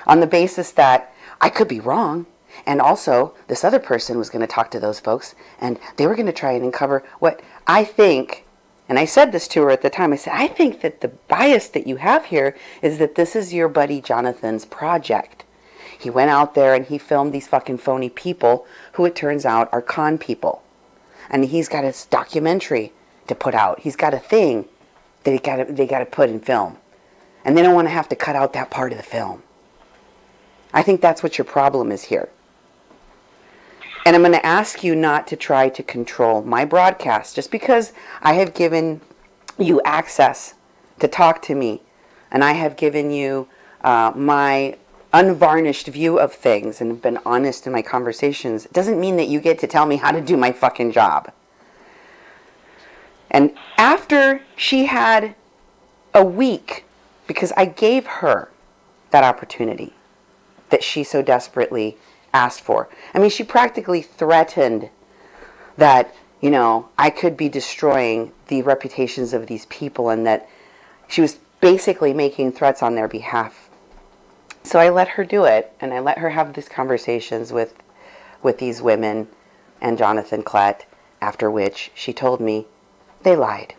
On the basis that I could be wrong, and also this other person was going to talk to those folks, and they were going to try and uncover what I think. And I said this to her at the time. I said, I think that the bias that you have here is that this is your buddy Jonathan's project. He went out there and he filmed these fucking phony people who it turns out are con people. And he's got his documentary to put out. He's got a thing that they got to put in film. And they don't want to have to cut out that part of the film. I think that's what your problem is here. And I'm going to ask you not to try to control my broadcast. Just because I have given you access to talk to me, and I have given you my unvarnished view of things and been honest in my conversations, it doesn't mean that you get to tell me how to do my fucking job. And after she had a week, because I gave her that opportunity that she so desperately asked for. I mean, she practically threatened that, you know, I could be destroying the reputations of these people, and that she was basically making threats on their behalf. So I let her do it, and I let her have these conversations with these women and Jonathan Klett, after which she told me they lied.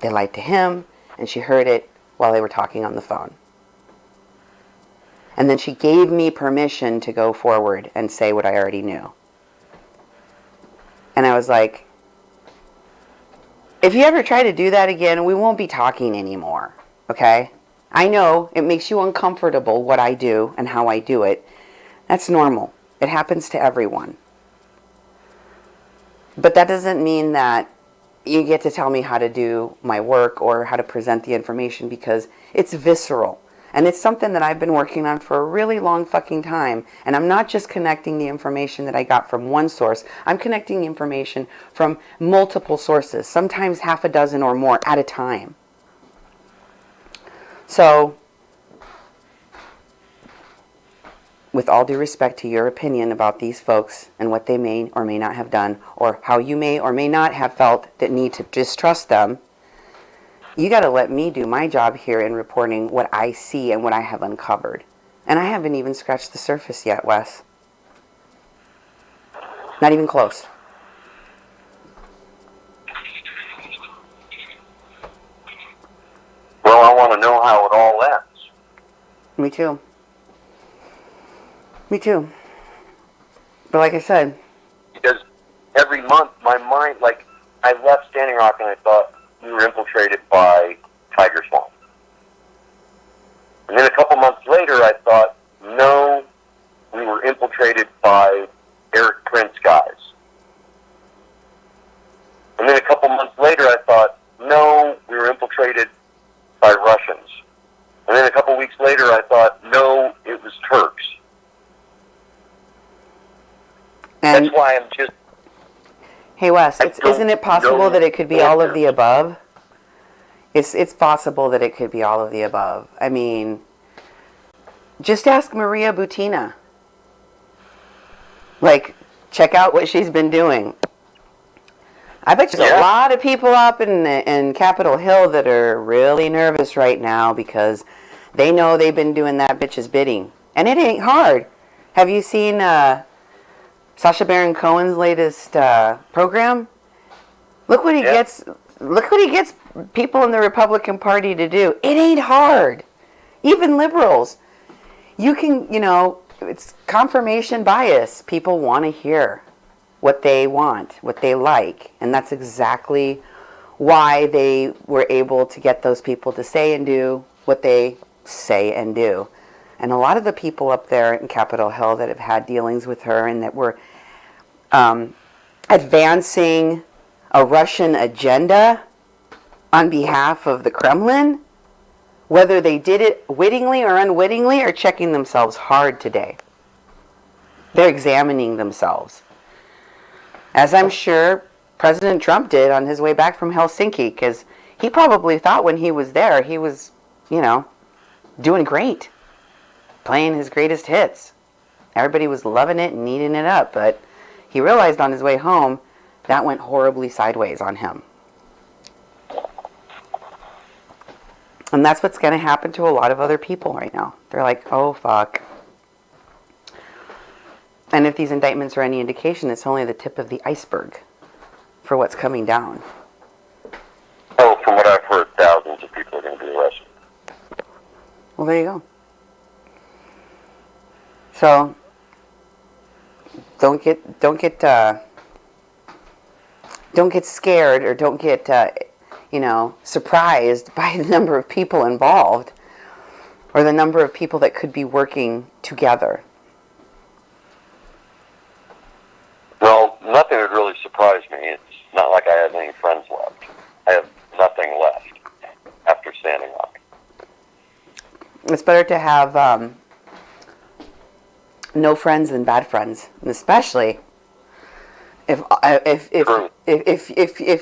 They lied to him, and she heard it while they were talking on the phone. And then she gave me permission to go forward and say what I already knew. And I was like, if you ever try to do that again, we won't be talking anymore, okay? I know it makes you uncomfortable what I do and how I do it. That's normal. It happens to everyone. But that doesn't mean that you get to tell me how to do my work or how to present the information, because it's visceral. And it's something that I've been working on for a really long fucking time. And I'm not just connecting the information that I got from one source. I'm connecting the information from multiple sources, sometimes half a dozen or more at a time. So, with all due respect to your opinion about these folks and what they may or may not have done, or how you may or may not have felt that need to distrust them, you got to let me do my job here in reporting what I see and what I have uncovered. And I haven't even scratched the surface yet, Wes. Not even close. Well, I want to know how it all ends. Me too. Me too. But like I said, Because every month, my mind, like, I left Standing Rock and I thought we were infiltrated by Tiger Swamp. And then a couple months later, I thought, no, we were infiltrated by Eric Prince guys. And then a couple months later, I thought, no, we were infiltrated by Russians. And then a couple weeks later, I thought, no, it was Turks. and That's why I'm just... hey Wes, I isn't it possible don't that it could be all of answer. the above? It's possible that it could be all of the above. I mean, just ask Maria Butina. Like, check out what she's been doing. I bet there's a lot of people up in Capitol Hill that are really nervous right now because they know they've been doing that bitch's bidding. And it ain't hard. Have you seen Sacha Baron Cohen's latest program? Look what he gets. Look what he gets people in the Republican Party to do. It ain't hard. Even liberals. You can, it's confirmation bias. People want to hear what they want, what they like. And that's exactly why they were able to get those people to say and do what they say and do. And a lot of the people up there in Capitol Hill that have had dealings with her and that were advancing a Russian agenda on behalf of the Kremlin, whether they did it wittingly or unwittingly, are checking themselves hard today. They're examining themselves. As I'm sure President Trump did on his way back from Helsinki, because he probably thought when he was there, he was, doing great, playing his greatest hits. Everybody was loving it and eating it up, but he realized on his way home that went horribly sideways on him. And that's what's going to happen to a lot of other people right now. They're like, oh, fuck. And if these indictments are any indication, it's only the tip of the iceberg for what's coming down. Oh, from what I've heard, thousands of people are going to be arrested. Well, there you go. So, don't get scared or don't get, surprised by the number of people involved or the number of people that could be working together. Well, nothing would really surprise me. It's not like I have any friends left. I have nothing left after Standing Rock. It's better to have no friends than bad friends, and especially if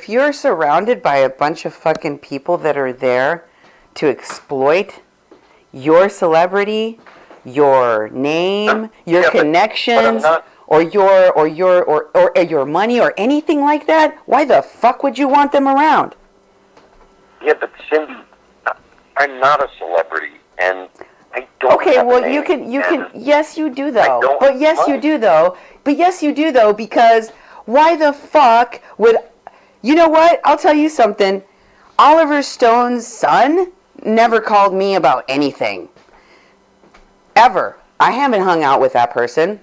you're surrounded by a bunch of fucking people that are there to exploit your celebrity, your name, your connections, or your money or anything like that, why the fuck would you want them around? Yeah, but Cindy, I'm not a celebrity, and I don't. Okay, have a well, name, you can. Yes, you do though. I don't But yes, you mind. do though. But yes, you do though, because why the fuck would? You know what? I'll tell you something. Oliver Stone's son never called me about anything. Ever. I haven't hung out with that person.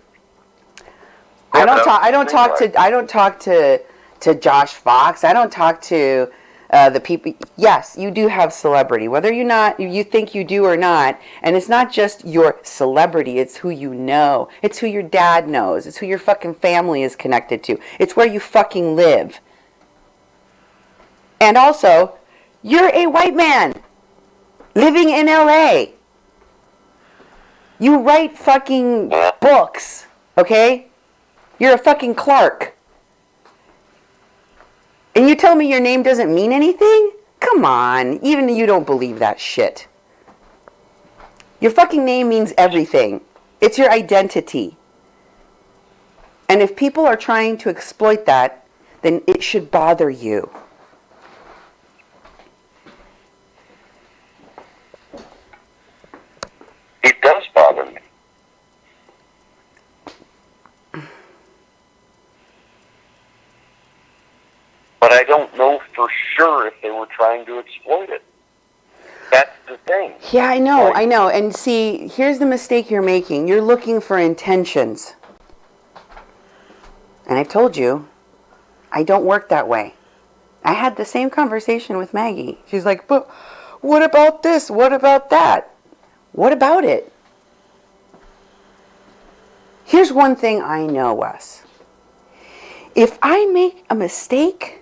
Yeah, I don't talk to Josh Fox. I don't talk to the people. Yes, you do have celebrity, whether you think you do or not. And it's not just your celebrity, it's who you know. It's who your dad knows. It's who your fucking family is connected to. It's where you fucking live. And also, you're a white man living in LA. You write fucking books, okay? You're a fucking Clark. And you tell me your name doesn't mean anything? Come on, even you don't believe that shit. Your fucking name means everything. It's your identity. And if people are trying to exploit that, then it should bother you. It does bother me. But I don't know for sure if they were trying to exploit it. That's the thing. Yeah, I know. And see, here's the mistake you're making. You're looking for intentions. And I've told you, I don't work that way. I had the same conversation with Maggie. She's like, but what about this? What about that? What about it? Here's one thing I know, Wes. If I make a mistake,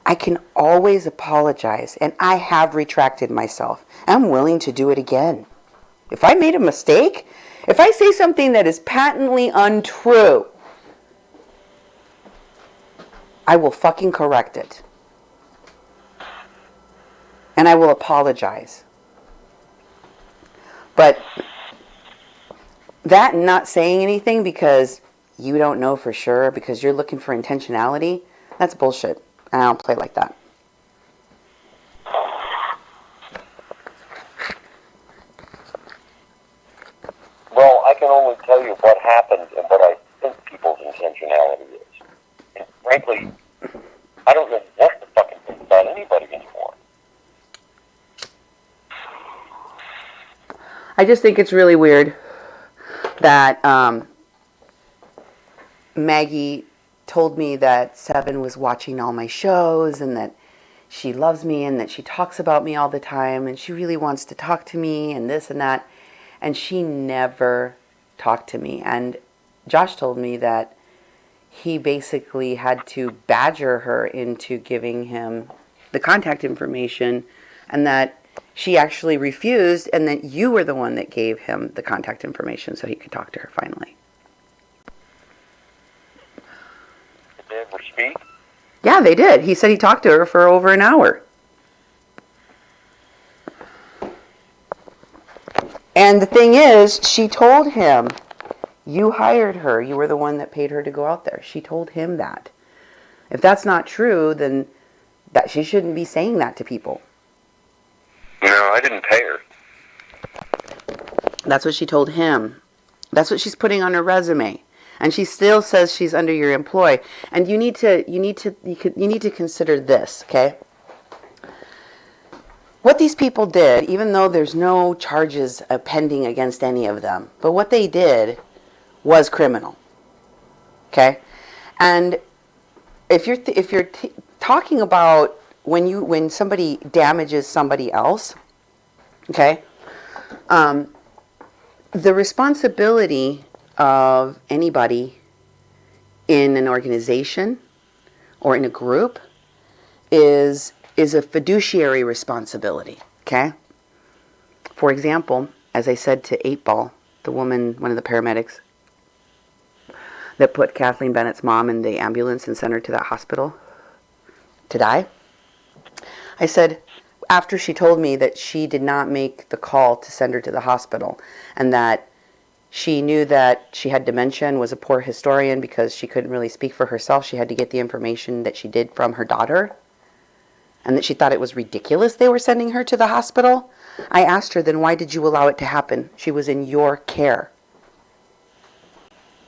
I can always apologize, and I have retracted myself. I'm willing to do it again. If I made a mistake, if I say something that is patently untrue, I will fucking correct it. And I will apologize. But that and not saying anything because you don't know for sure, because you're looking for intentionality, that's bullshit. And I don't play like that. Well, I can only tell you what happened and what I think people's intentionality is. And frankly, I don't know what the fucking thing about anybody anymore. I just think it's really weird that Maggie told me that Seven was watching all my shows and that she loves me and that she talks about me all the time and she really wants to talk to me and this and that. And she never talked to me. And Josh told me that he basically had to badger her into giving him the contact information and that she actually refused and that you were the one that gave him the contact information so he could talk to her finally. Did they ever speak? Yeah, they did. He said he talked to her for over an hour. And the thing is, she told him, you hired her. You were the one that paid her to go out there. She told him that. If that's not true, then that she shouldn't be saying that to people. No, I didn't pay her. That's what she told him. That's what she's putting on her resume. And she still says she's under your employ. And you need to consider this, okay? What these people did, even though there's no charges pending against any of them, but what they did was criminal, okay? And if you're talking about when somebody damages somebody else, okay, the responsibility of anybody in an organization or in a group is a fiduciary responsibility, okay? For example, as I said to 8-Ball, the woman, one of the paramedics that put Kathleen Bennett's mom in the ambulance and sent her to that hospital to die, I said, after she told me that she did not make the call to send her to the hospital and that she knew that she had dementia and was a poor historian because she couldn't really speak for herself, she had to get the information that she did from her daughter, and that she thought it was ridiculous they were sending her to the hospital, I asked her, then why did you allow it to happen? She was in your care.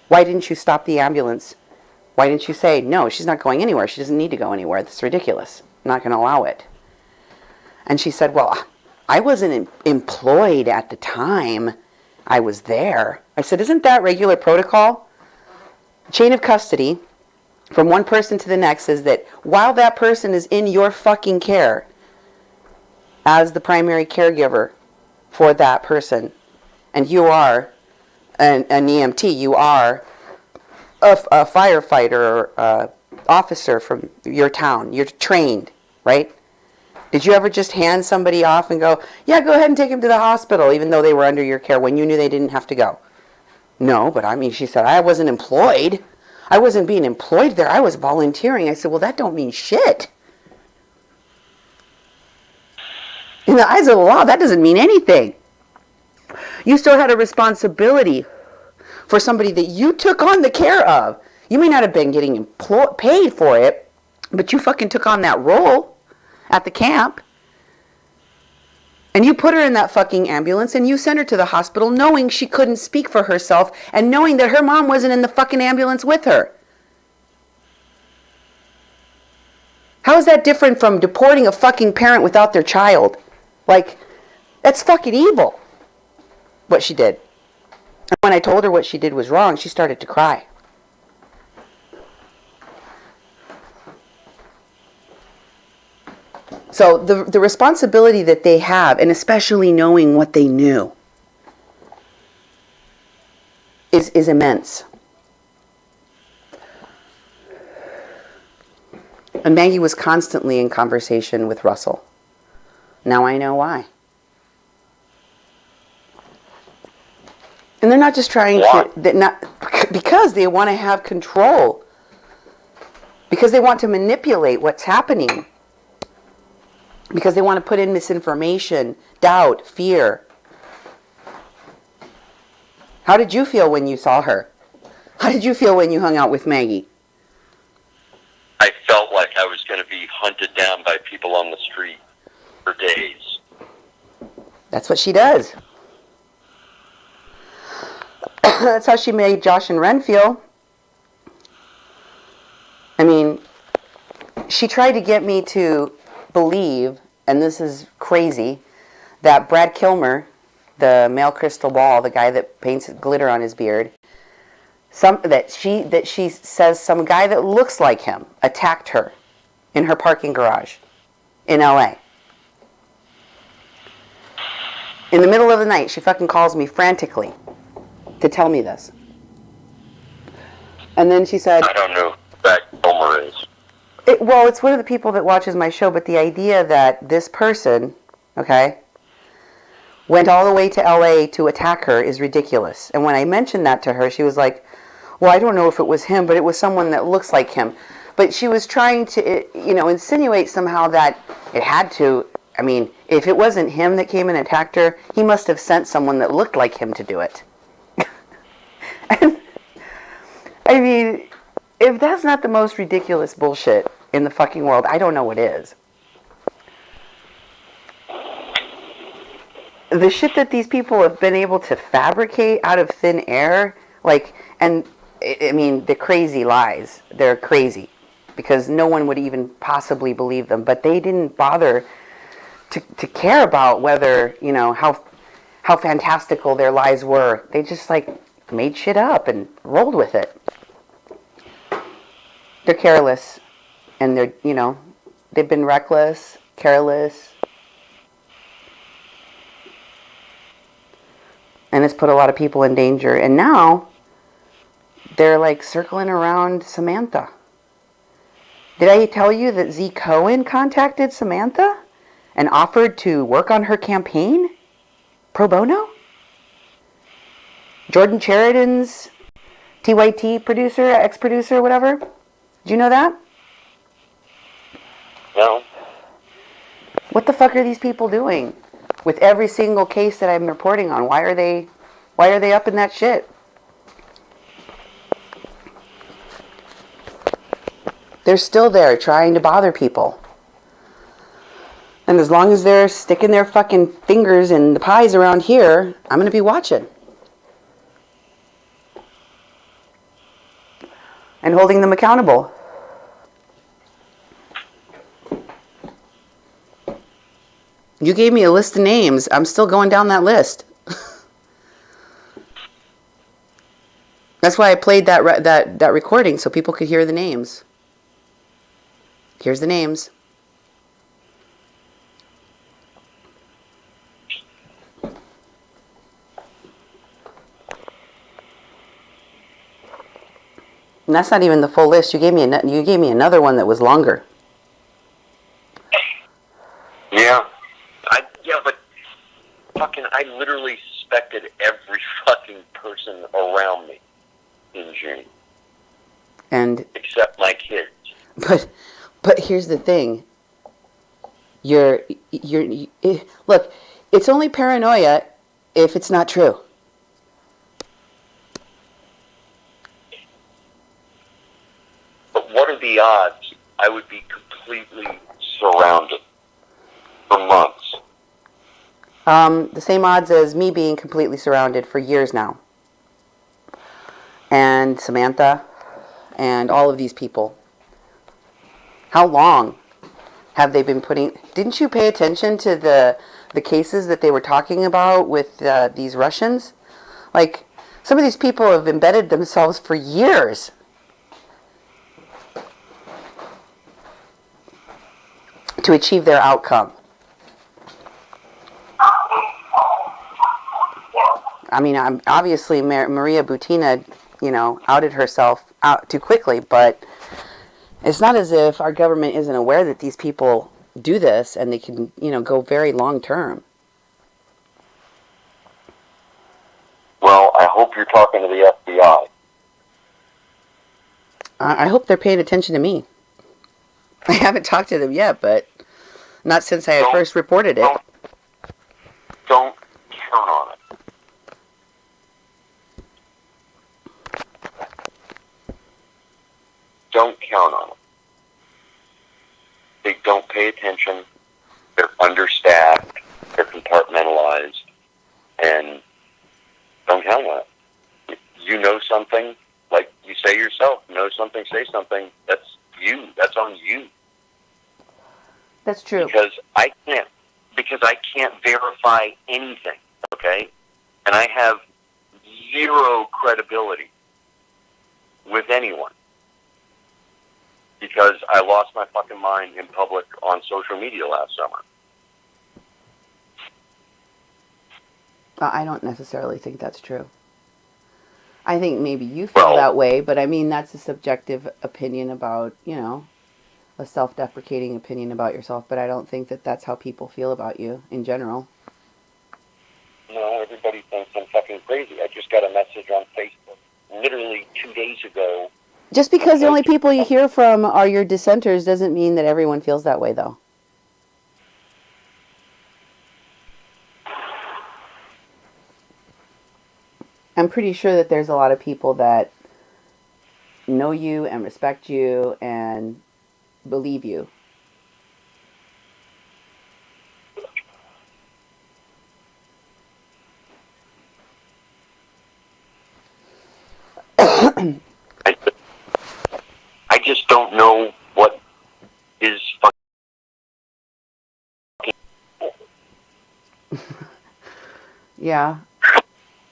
Why didn't you stop the ambulance? Why didn't you say, no, she's not going anywhere. She doesn't need to go anywhere. That's ridiculous. I'm not going to allow it. And she said, well, I wasn't employed at the time I was there. I said, isn't that regular protocol? Chain of custody from one person to the next is that while that person is in your fucking care as the primary caregiver for that person, and you are an EMT, you are a firefighter or officer from your town, you're trained, right? Did you ever just hand somebody off and go, yeah, go ahead and take him to the hospital, even though they were under your care when you knew they didn't have to go? No, but I mean, she said, I wasn't employed. I wasn't being employed there. I was volunteering. I said, well, that don't mean shit. In the eyes of the law, that doesn't mean anything. You still had a responsibility for somebody that you took on the care of. You may not have been getting paid for it, but you fucking took on that role at the camp. And you put her in that fucking ambulance and you sent her to the hospital knowing she couldn't speak for herself and knowing that her mom wasn't in the fucking ambulance with her. How is that different from deporting a fucking parent without their child? Like, that's fucking evil, what she did. And when I told her what she did was wrong, she started to cry. So the responsibility that they have, and especially knowing what they knew, is immense. And Maggie was constantly in conversation with Russell. Now I know why. And they're not just trying because they want to have control. Because they want to manipulate what's happening. Because they want to put in misinformation, doubt, fear. How did you feel when you saw her? How did you feel when you hung out with Maggie? I felt like I was going to be hunted down by people on the street for days. That's what she does. That's how she made Josh and Ren feel. I mean, she tried to get me to believe, and this is crazy, that Brad Kilmer, the male crystal ball, the guy that paints glitter on his beard, that she says some guy that looks like him attacked her in her parking garage in LA. In the middle of the night, she fucking calls me frantically to tell me this. And then she said, I don't know who Brad Kilmer is. Well, it's one of the people that watches my show, but the idea that this person, okay, went all the way to LA to attack her is ridiculous. And when I mentioned that to her, she was like, well, I don't know if it was him, but it was someone that looks like him. But she was trying to, insinuate somehow that it had to. I mean, if it wasn't him that came and attacked her, he must have sent someone that looked like him to do it. And, I mean, if that's not the most ridiculous bullshit in the fucking world, I don't know what is. The shit that these people have been able to fabricate out of thin air, the crazy lies, they're crazy. Because no one would even possibly believe them. But they didn't bother to care about whether, how fantastical their lies were. They just, made shit up and rolled with it. They're careless. And they're, they've been reckless, careless. And it's put a lot of people in danger. And now, they're, circling around Samantha. Did I tell you that Z Cohen contacted Samantha and offered to work on her campaign? Pro bono? Jordan Sheridan's TYT producer, ex-producer, whatever. Did you know that? No. What the fuck are these people doing with every single case that I'm reporting on? Why are they up in that shit? They're still there trying to bother people. And as long as they're sticking their fucking fingers in the pies around here, I'm going to be watching. And holding them accountable. You gave me a list of names. I'm still going down that list. That's why I played that recording so people could hear the names. Here's the names. And that's not even the full list. You gave me another one that was longer. Yeah. But I literally suspected every fucking person around me in June. And except my kids. But here's the thing. Look, it's only paranoia if it's not true. But what are the odds I would be completely surrounded for months? The same odds as me being completely surrounded for years now. And Samantha and all of these people. How long? Have they been putting... Didn't you pay attention to the cases that they were talking about with these Russians? Like, some of these people have embedded themselves for years. To achieve their outcome. I mean, obviously Maria Butina, outed herself out too quickly, but it's not as if our government isn't aware that these people do this and they can, go very long term. Well, I hope you're talking to the FBI. I hope they're paying attention to me. I haven't talked to them yet, but not since I had first reported it. Don't count on it. Don't count on them. They don't pay attention. They're understaffed. They're compartmentalized. And don't count on it. If you know something, like you say yourself, know something, say something, that's you. That's on you. That's true. Because I can't verify anything, okay? And I have zero credibility with anyone. Because I lost my fucking mind in public on social media last summer. I don't necessarily think that's true. I think maybe you feel that way, but I mean, that's a subjective opinion about, a self-deprecating opinion about yourself, but I don't think that that's how people feel about you in general. No, everybody thinks I'm fucking crazy. I just got a message on Facebook literally 2 days ago. Just because the only people you hear from are your dissenters doesn't mean that everyone feels that way, though. I'm pretty sure that there's a lot of people that know you and respect you and believe you. I just don't know what is fucking... Yeah.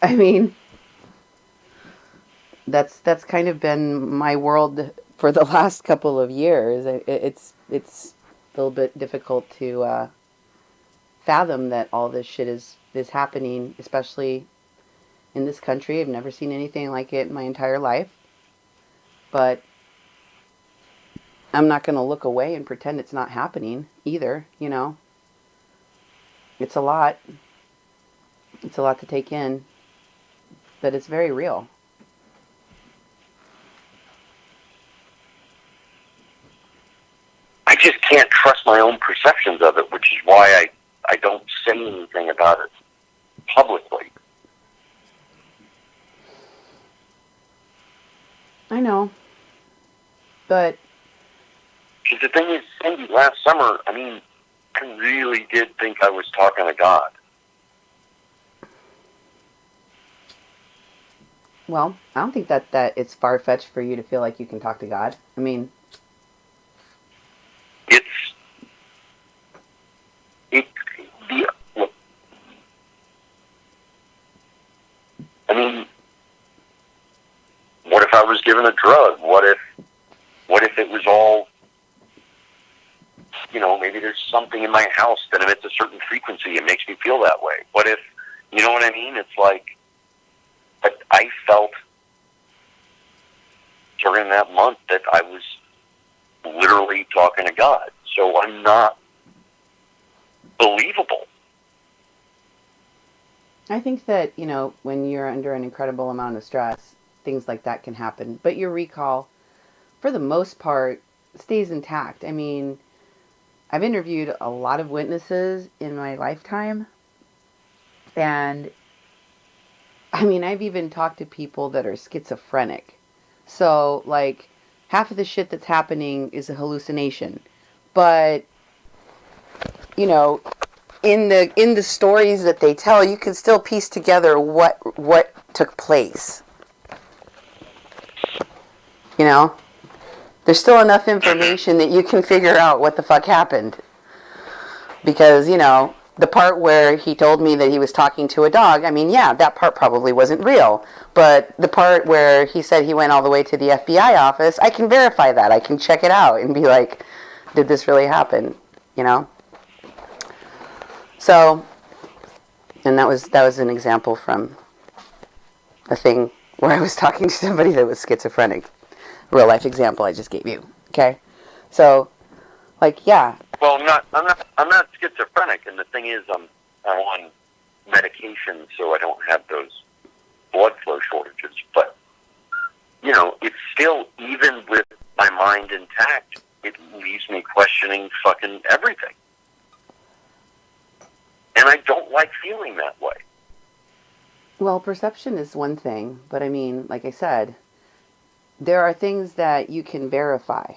I mean, that's kind of been my world for the last couple of years. It's a little bit difficult to fathom that all this shit is happening, especially in this country. I've never seen anything like it in my entire life. But I'm not going to look away and pretend it's not happening either, It's a lot. It's a lot to take in. But it's very real. I just can't trust my own perceptions of it, which is why I don't say anything about it publicly. I know. But... Because the thing is, Cindy, last summer, I really did think I was talking to God. Well, I don't think that it's far-fetched for you to feel like you can talk to God. What if I was given a drug? What if it was all, maybe there's something in my house that emits a certain frequency and makes me feel that way. What if, you know what I mean? It's like, but I felt during that month that I was literally talking to God. So I'm not believable. I think that, when you're under an incredible amount of stress, things like that can happen. But your recall, for the most part, stays intact. I've interviewed a lot of witnesses in my lifetime. And, I've even talked to people that are schizophrenic. So, half of the shit that's happening is a hallucination. But, in the stories that they tell, you can still piece together what took place. there's still enough information that you can figure out what the fuck happened. Because, you know, the part where he told me that he was talking to a dog, I mean, yeah, that part probably wasn't real. But the part where he said he went all the way to the FBI office, I can verify that. I can check it out and be like, did this really happen? You know? So, and that was an example from a thing where I was talking to somebody that was schizophrenic. Real life example I just gave you. Okay? So, like, yeah. Well, I'm not schizophrenic, and the thing is, I'm on medication, so I don't have those blood flow shortages. But you know, it's still, even with my mind intact, it leaves me questioning fucking everything, and I don't like feeling that way. Well, perception is one thing, but I mean, like I said, there are things that you can verify.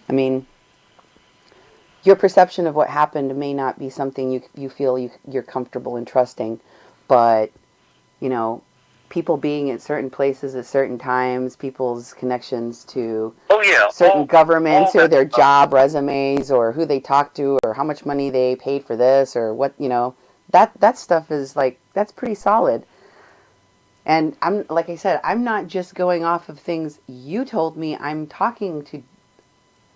I mean, your perception of what happened may not be something you feel you're comfortable in trusting, but, you know, people being at certain places at certain times, people's connections to certain governments or their job resumes or who they talk to or how much money they paid for this or what, you know, that stuff is like, that's pretty solid. And I'm, like I said, I'm not just going off of things you told me. I'm talking to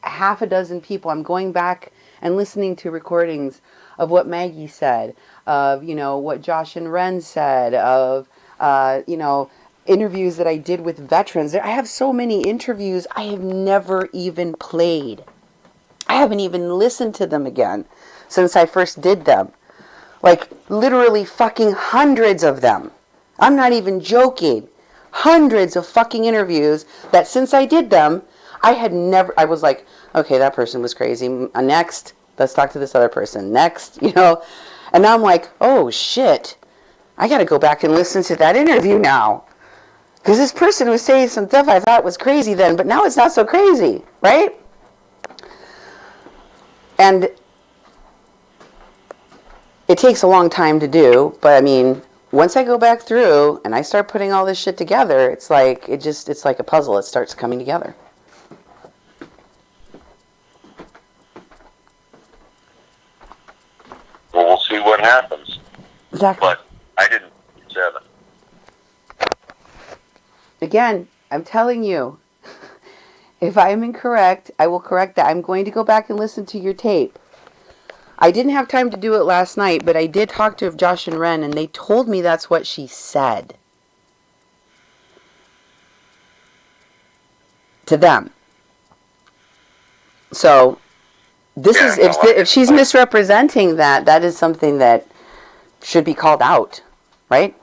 half a dozen people. I'm going back and listening to recordings of what Maggie said, of, you know, what Josh and Ren said, of, you know, interviews that I did with veterans. I have so many interviews I have never even played. I haven't even listened to them again since I first did them. Like, literally fucking hundreds of them. I'm not even joking. Hundreds of fucking interviews that since I did them, I was like, okay, that person was crazy. Next, let's talk to this other person. Next, you know. And now I'm like, oh, shit. I got to go back and listen to that interview now. Because this person was saying some stuff I thought was crazy then, but now it's not so crazy, right? And it takes a long time to do, but I mean, once I go back through and I start putting all this shit together, it's like, it's like a puzzle. It starts coming together. Well, we'll see what happens. Exactly. But I didn't 7. Again, I'm telling you, if I am incorrect, I will correct that. I'm going to go back and listen to your tape. I didn't have time to do it last night, but I did talk to Josh and Ren, and they told me that's what she said to them. So, this is, if she's misrepresenting that, that is something that should be called out, right?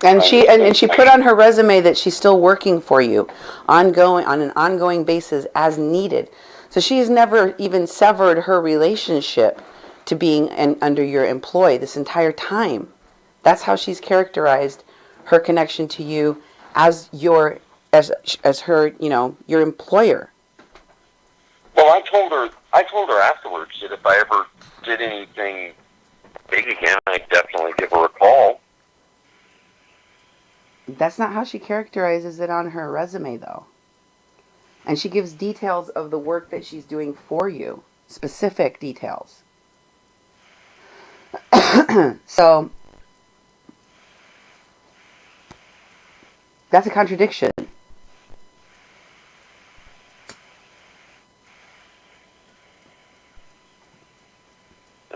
And she put on her resume that she's still working for you, on an ongoing basis as needed. So she's never even severed her relationship to being under your employ this entire time. That's how she's characterized her connection to you as as her, you know, your employer. Well, I told her afterwards that if I ever did anything big again, I'd definitely give her a call. That's not how she characterizes it on her resume, though. And she gives details of the work that she's doing for you. Specific details. So, that's a contradiction.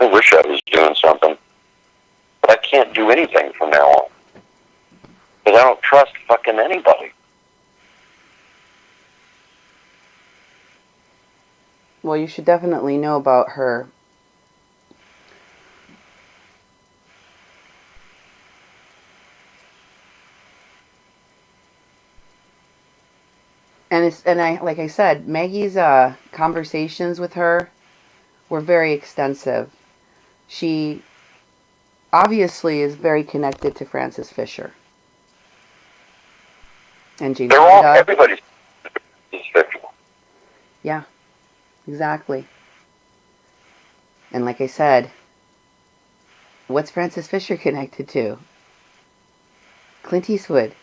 I wish I was doing something. But I can't do anything from now on. Because I don't trust fucking anybody. Well, you should definitely know about her. Like I said, Maggie's conversations with her were very extensive. She obviously is very connected to Francis Fisher. And James Everybody's fictional. Yeah, exactly. And like I said, what's Frances Fisher connected to? Clint Eastwood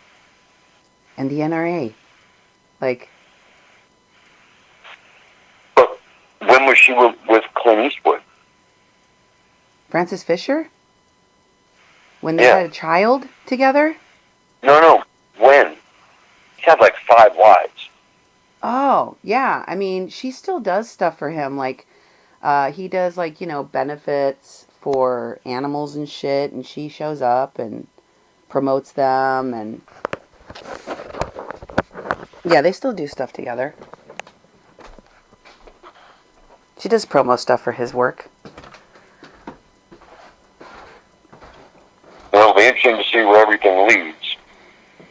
and the NRA. Like, But when was she with Clint Eastwood? Frances Fisher? When they Yeah. had a child together? No. When? He had like 5 wives. Oh, yeah. I mean, she still does stuff for him. Like, he does, like, benefits for animals and shit, and she shows up and promotes them, and yeah, they still do stuff together. She does promo stuff for his work. Well, it'll be interesting to see where everything leads.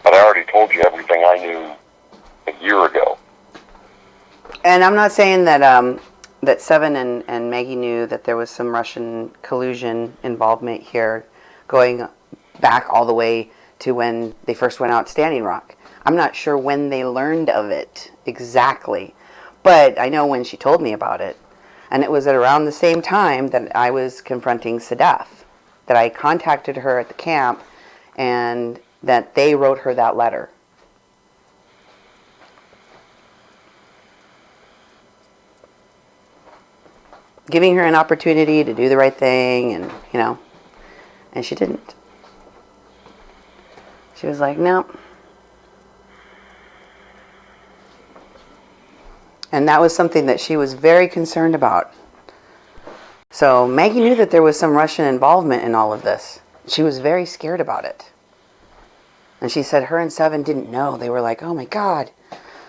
But I already told you everything I knew a year ago. And I'm not saying that that Seven and Maggie knew that there was some Russian collusion involvement here, going back all the way to when they first went out to Standing Rock. I'm not sure when they learned of it exactly, but I know when she told me about it. And it was at around the same time that I was confronting Sadaf, that I contacted her at the camp, and that they wrote her that letter. Giving her an opportunity to do the right thing, and, and she didn't. She was like, no. And that was something that she was very concerned about. So Maggie knew that there was some Russian involvement in all of this. She was very scared about it. And she said her and Seven didn't know. They were like, oh my God,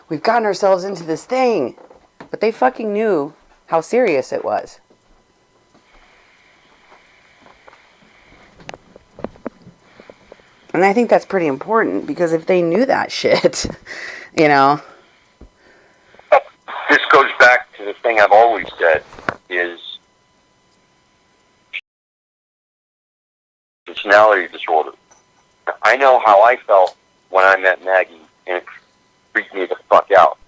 we've gotten ourselves into this thing. But they fucking knew how serious it was. And I think that's pretty important, because if they knew that shit, This goes back to the thing I've always said, is personality disorder. I know how I felt when I met Maggie, and it freaked me the fuck out.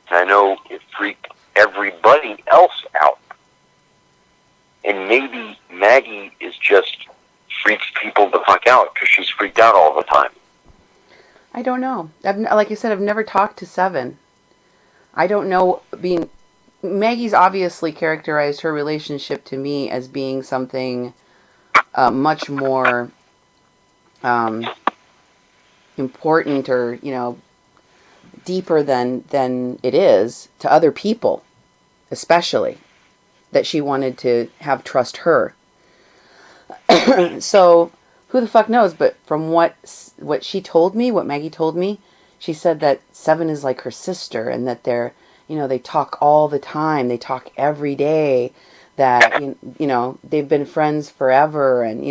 And I know it freaked everybody else out. And maybe Maggie is just freaks people the fuck out because she's freaked out all the time. I don't know. Like I said, I've never talked to Seven. I don't know. Maggie's obviously characterized her relationship to me as being something much more important, or deeper than it is to other people, especially that she wanted to have trust her. So who the fuck knows? But from what she told me, what Maggie told me, she said that Seven is like her sister, and that they talk all the time. They talk every day. That they've been friends forever, and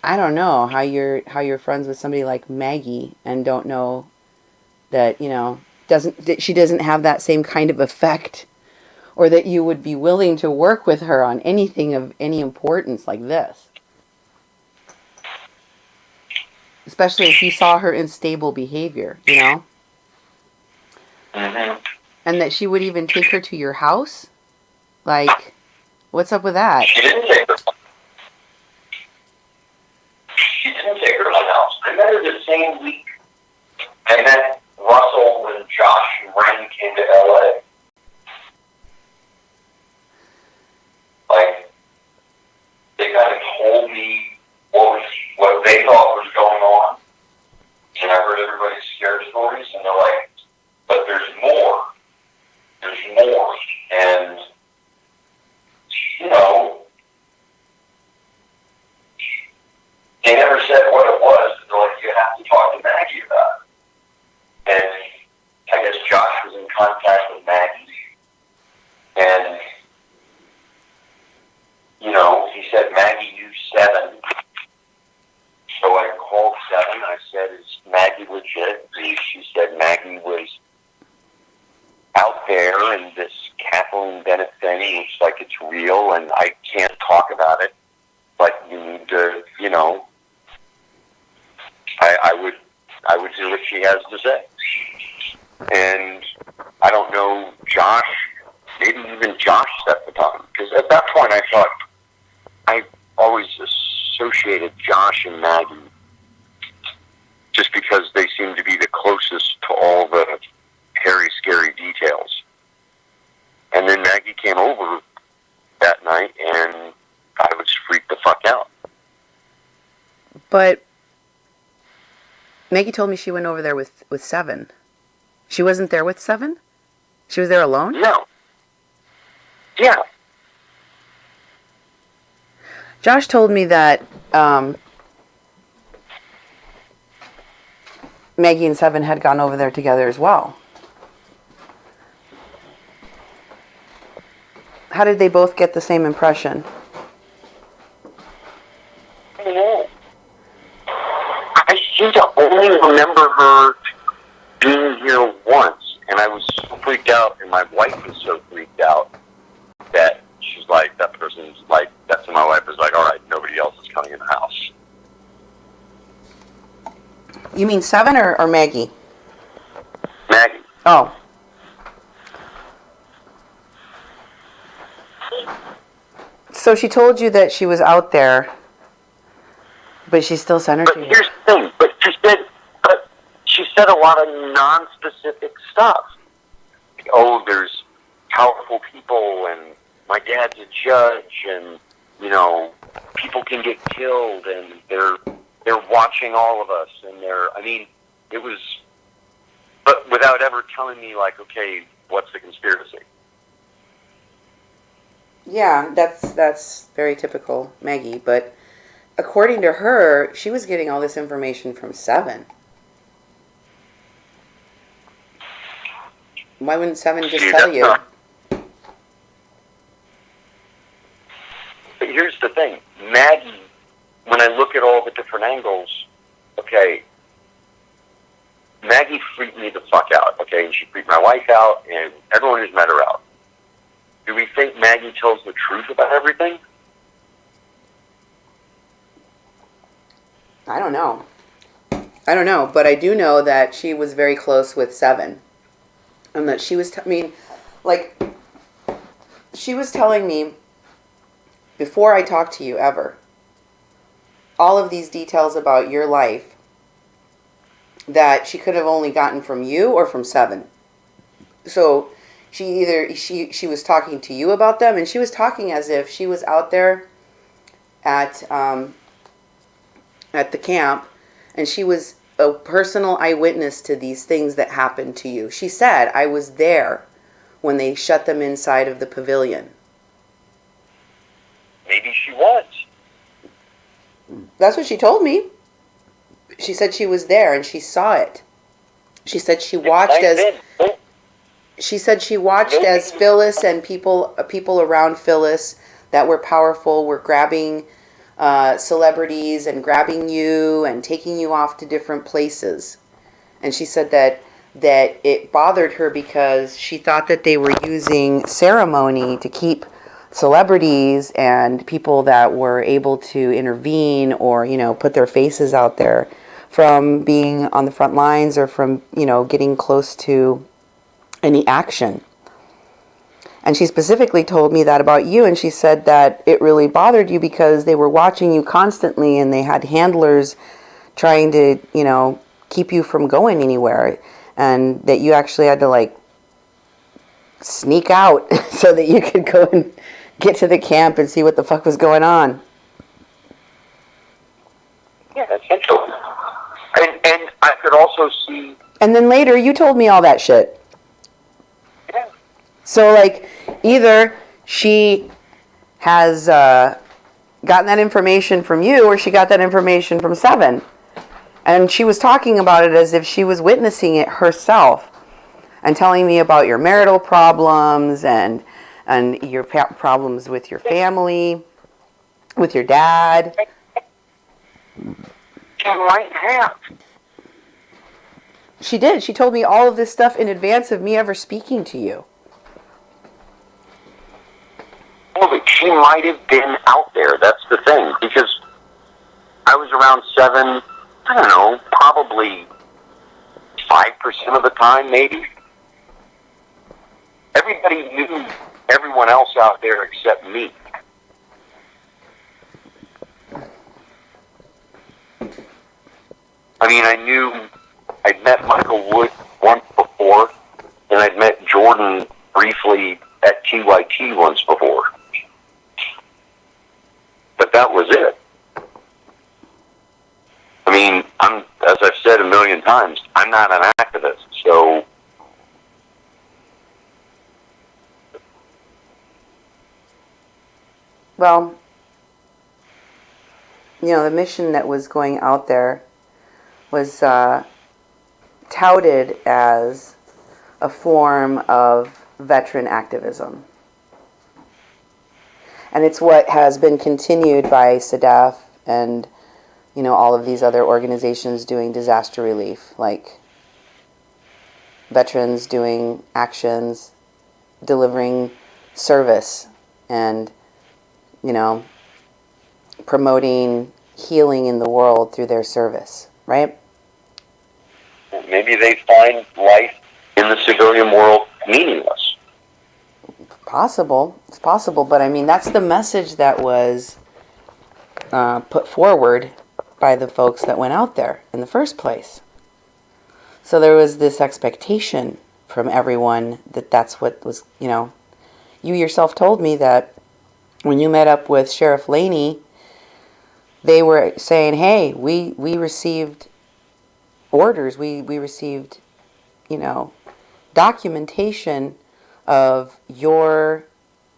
I don't know how you're friends with somebody like Maggie and don't know that she doesn't have that same kind of effect, or that you would be willing to work with her on anything of any importance like this. Especially if you saw her in stable behavior, Mm-hmm. And that she would even take her to your house? Like, what's up with that? She didn't take her. She didn't take her to my house. I met her the same week. I met Russell when Josh and Brent came to LA. Like, they kind of told me what they thought was going on. And I heard everybody's scare stories, and they're like, but there's more. There's more. And, they never said what it was. They're like, you have to talk to Maggie about it. And I guess Josh was in contact with Maggie. And, he said Maggie knew Seven. So I called Seven. I said, is Maggie legit? She said Maggie was out there, and this Kathleen Bennett thing looks like it's real, and I can't talk about it. But you need to, I would do what she has to say. And I don't know Josh at that point I thought, I always associated Josh and Maggie just because they seemed to be the closest to all the hairy, scary details. And then Maggie came over that night, and I was freaked the fuck out. But Maggie told me she went over there with Seven. She wasn't there with Seven? She was there alone? No. Yeah. Josh told me that Maggie and Seven had gone over there together as well. How did they both get the same impression? I don't know. I seem to only remember her being here once, and I was so freaked out, and my wife was so freaked out that she's like, that person's like, that's when my wife was like, all right, nobody else is coming in the house. You mean Seven or Maggie? Maggie. Oh. So she told you that she was out there, but she still sent her But to you. here's the thing, but she said a lot of non-specific stuff. Like, oh, there's powerful people, and my dad's a judge, and, you know, people can get killed, and they're watching all of us, and it was, but without ever telling me, like, okay, what's the conspiracy? Yeah, that's very typical Maggie, but according to her, she was getting all this information from Seven. Why wouldn't Seven just tell you? But here's the thing. Maggie, when I look at all the different angles, okay, Maggie freaked me the fuck out, okay, and she freaked my wife out, and everyone who's met her out. Do we think Maggie tells the truth about everything? I don't know, but I do know that she was very close with Seven. And that she was, she was telling me, before I talked to you ever, all of these details about your life that she could have only gotten from you or from Seven. So she was talking to you about them, and she was talking as if she was out there at the camp, and she was a personal eyewitness to these things that happened to you. She said, I was there when they shut them inside of the pavilion. Maybe she was. That's what she told me. She said she was there and she saw it. She said she watched as Phyllis and people around Phyllis that were powerful were grabbing celebrities and grabbing you and taking you off to different places. And she said that it bothered her because she thought that they were using ceremony to keep celebrities and people that were able to intervene or, put their faces out there from being on the front lines or from, getting close to any action. And she specifically told me that about you, and she said that it really bothered you because they were watching you constantly and they had handlers trying to, keep you from going anywhere, and that you actually had to, sneak out so that you could go and get to the camp and see what the fuck was going on. Yeah, essentially. And I could also see... And then later, you told me all that shit. Yeah. So, either she has gotten that information from you or she got that information from Seven. And she was talking about it as if she was witnessing it herself and telling me about your marital problems and your problems with your family, with your dad. She might have. She did. She told me all of this stuff in advance of me ever speaking to you. Well, but she might have been out there. That's the thing. Because I was around Seven, I don't know, probably 5% of the time, maybe. Everybody knew everyone else out there except me. I mean, I knew I'd met Michael Wood once before, and I'd met Jordan briefly at TYT once before. But that was it. I mean, as I've said a million times, I'm not an activist, so Well, the mission that was going out there was touted as a form of veteran activism. And it's what has been continued by SADF and, all of these other organizations doing disaster relief, like veterans doing actions, delivering service, and, promoting healing in the world through their service, right? maybe they find life in the civilian world meaningless. Possible. It's possible, but I mean, that's the message that was put forward by the folks that went out there in the first place. So there was this expectation from everyone that that's what was, you yourself told me that when you met up with Sheriff Laney, they were saying, hey, we received orders, we received, documentation of your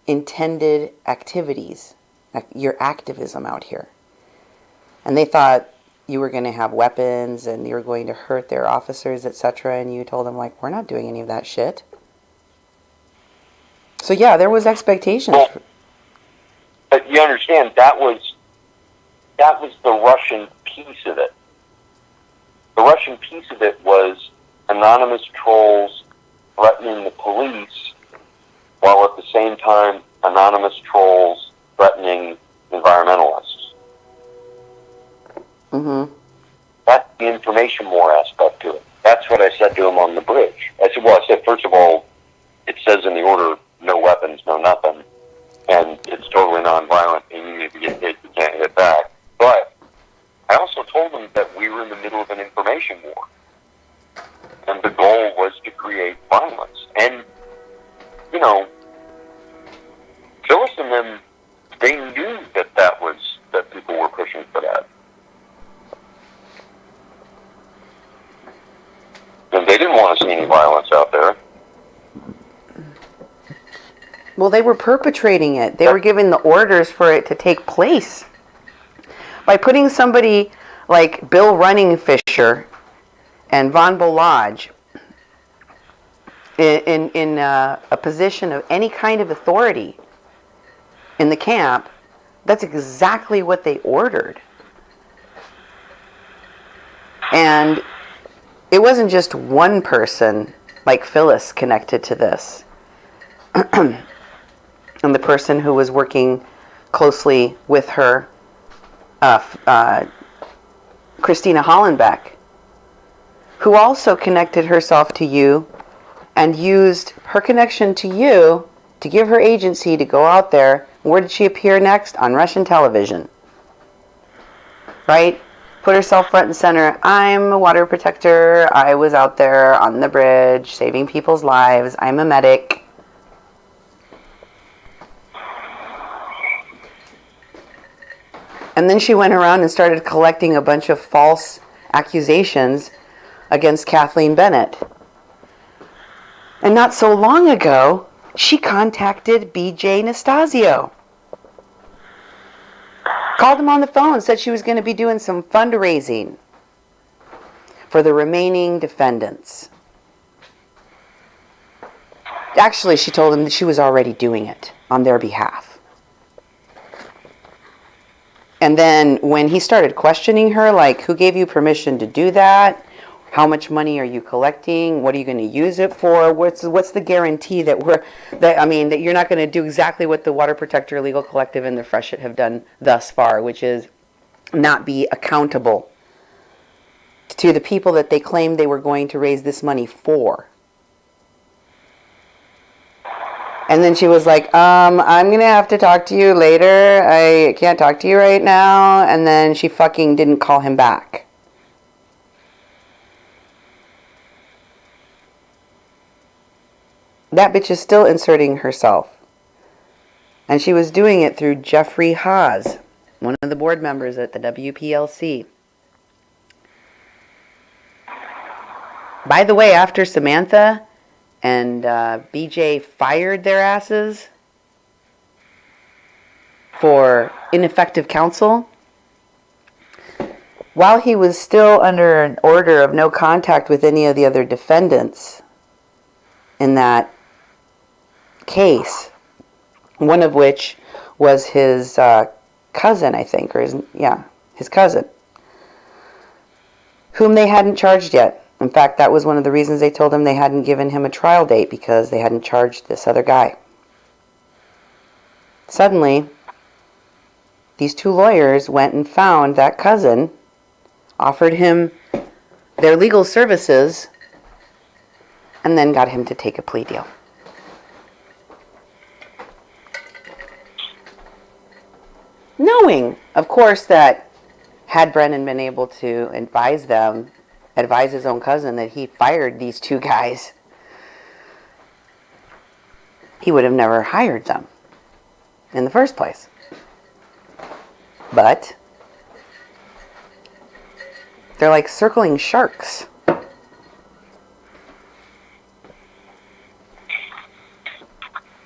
intended activities, your activism out here. And they thought you were going to have weapons and you were going to hurt their officers, etc. And you told them, like, we're not doing any of that shit. So yeah, there was expectations. Well, but you understand, that was the Russian piece of it. The Russian piece of it was anonymous trolls threatening the police, while at the same time anonymous trolls threatening environmentalists. Mm-hmm. That's the information war aspect to it. That's what I said to him on the bridge. I said, first of all, it says in the order, no weapons, no nothing, and it's totally nonviolent, and even if you get hit, you can't hit back. But I also told them that we were in the middle of an information war, and the goal was to create violence. And, Phyllis and them, they knew that people were pushing for that. And they didn't want to see any violence out there. Well, they were perpetrating it. They were giving the orders for it to take place. By putting somebody like Bill Runningfisher and Von Bolage in a position of any kind of authority in the camp, that's exactly what they ordered. And it wasn't just one person like Phyllis connected to this. And the person who was working closely with her, Christina Hollenbeck, who also connected herself to you and used her connection to you to give her agency to go out there. Where did she appear next? On Russian television. Right? Put herself front and center. I'm a water protector. I was out there on the bridge saving people's lives. I'm a medic. And then she went around and started collecting a bunch of false accusations against Kathleen Bennett. And not so long ago, she contacted BJ Nastasio. Called him on the phone, said she was going to be doing some fundraising for the remaining defendants. Actually, she told him that she was already doing it on their behalf. And then when he started questioning her, like, who gave you permission to do that? How much money are you collecting? What are you going to use it for? What's the guarantee that that you're not going to do exactly what the Water Protector Legal Collective and the Freshet have done thus far, which is not be accountable to the people that they claimed they were going to raise this money for. And then she was like, I'm going to have to talk to you later. I can't talk to you right now. And then she fucking didn't call him back. That bitch is still inserting herself. And she was doing it through Jeffrey Haas, one of the board members at the WPLC. By the way, after Samantha and BJ fired their asses for ineffective counsel, while he was still under an order of no contact with any of the other defendants in that case, one of which was his cousin, I think, or his cousin, whom they hadn't charged yet. In fact, that was one of the reasons they told him they hadn't given him a trial date, because they hadn't charged this other guy. Suddenly, these two lawyers went and found that cousin, offered him their legal services, and then got him to take a plea deal. Knowing, of course, that had Brennan been able to advise his own cousin that he fired these two guys, he would have never hired them in the first place. But they're like circling sharks.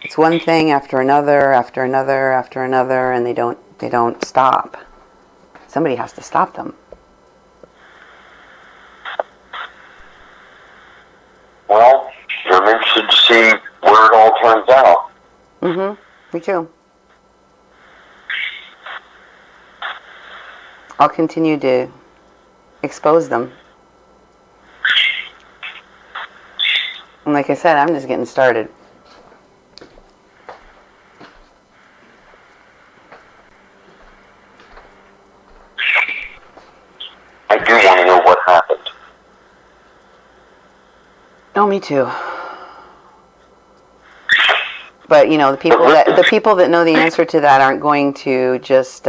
It's one thing after another, after another, after another, and they don't stop. Somebody has to stop them. Well, I'm interested to see where it all turns out. Me too. I'll continue to expose them. And like I said, I'm just getting started. I do want to know what happened. Oh, me too. But the people that know the answer to that aren't going to just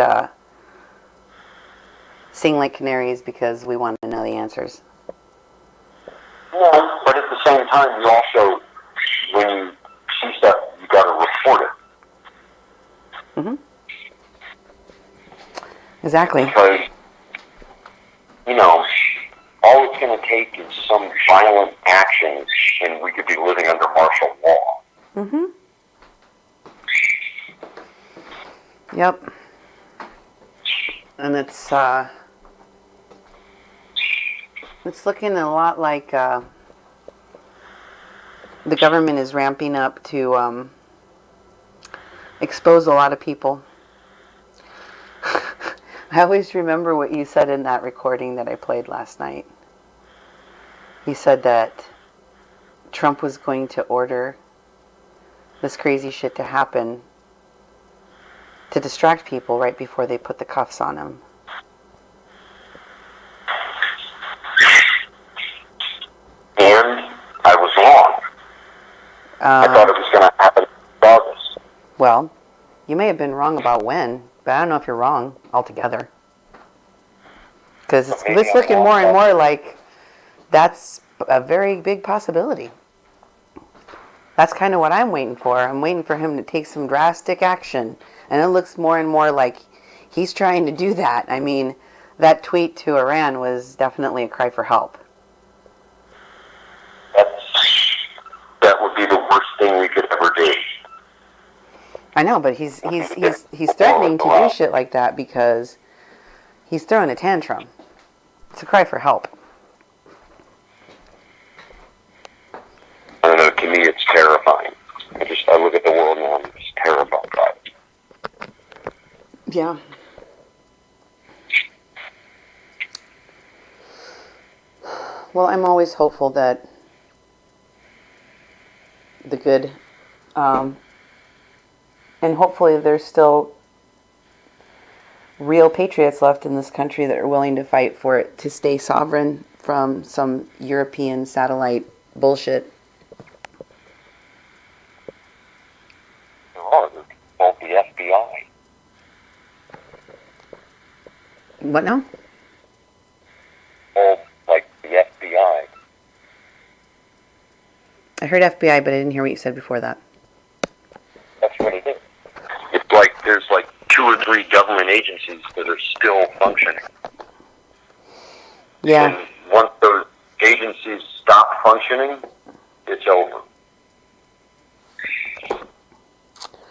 sing like canaries because we want to know the answers. No, but at the same time, you also, when you see stuff, you got to report it. Exactly. Because, all it's going to take is some violent action, and we could be living under martial law. Yep. And it's looking a lot like the government is ramping up to expose a lot of people. I always remember what you said in that recording that I played last night. You said that Trump was going to order this crazy shit to happen to distract people right before they put the cuffs on him. And I was wrong. I thought it was going to happen in August. Well, you may have been wrong about when, but I don't know if you're wrong altogether. Because it's looking more and more like that's a very big possibility. That's kind of what I'm waiting for. I'm waiting for him to take some drastic action. And it looks more and more like he's trying to do that. I mean, that tweet to Iran was definitely a cry for help. That would be the worst thing we could ever do. I know, but he's threatening to do shit like that because he's throwing a tantrum. It's a cry for help. I don't know, to me it's terrifying. I look at the world now and I'm just terrified by it. Yeah. Well, I'm always hopeful that the good, and hopefully there's still real patriots left in this country that are willing to fight for it to stay sovereign from some European satellite bullshit. What now? Oh, like the FBI. I heard FBI, but I didn't hear what you said before that. That's what it is. It's like there's like 2 or 3 government agencies that are still functioning. Yeah. And once those agencies stop functioning, it's over.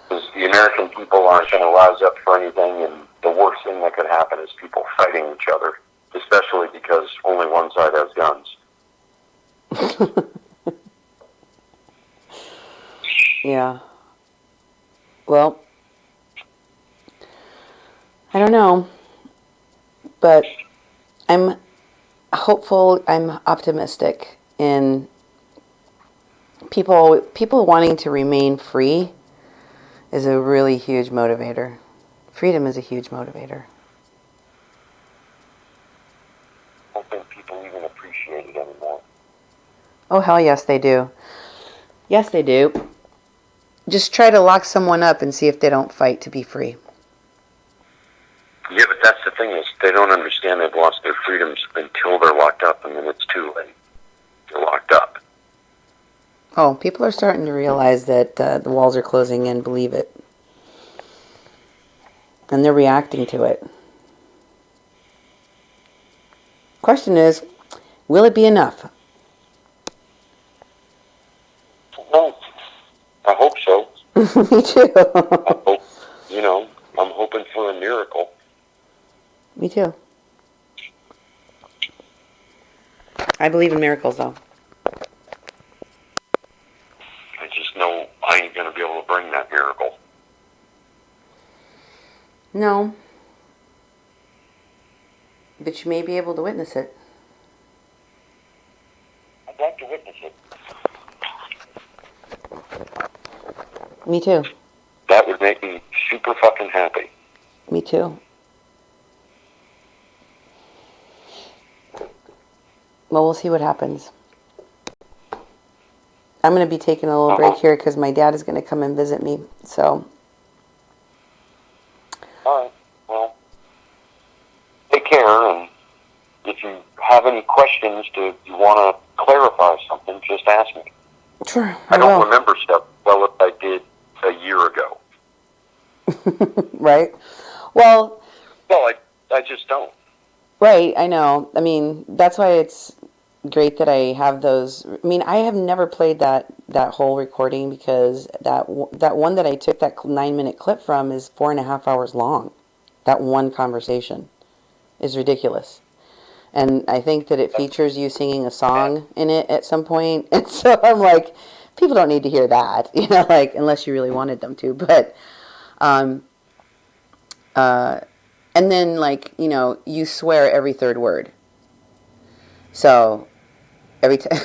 Because the American people aren't going to rise up for anything, and the worst thing that could happen is people fighting each other, especially because only one side has guns. Yeah. Well, I don't know, but I'm hopeful, I'm optimistic in people wanting to remain free is a really huge motivator. Freedom is a huge motivator. I don't think people even appreciate it anymore. Oh, hell yes, they do. Yes, they do. Just try to lock someone up and see if they don't fight to be free. Yeah, but that's the thing is they don't understand they've lost their freedoms until they're locked up, and then it's too late. They're locked up. Oh, people are starting to realize that the walls are closing in, believe it. And they're reacting to it. Question is, will it be enough? No, I hope so. Me too. I'm hoping for a miracle. Me too. I believe in miracles, though. I just know I ain't going to be able to bring that miracle. No. But you may be able to witness it. I'd like to witness it. Me too. That would make me super fucking happy. Me too. Well, we'll see what happens. I'm going to be taking a little break here because my dad is going to come and visit me. So. All right. Well, take care, and if you have any questions, you want to clarify something, just ask me. Sure, I don't remember stuff well as I did a year ago. Right? Well, I just don't. Right, I know. I mean, that's why it's great that I have those. I mean, I have never played that whole recording because that one that I took that 9-minute clip from is 4.5 hours long. That one conversation is ridiculous. And I think that it features you singing a song in it at some point. And so I'm like, people don't need to hear that, like, unless you really wanted them to. But, and then, like, you swear every third word. So, every time,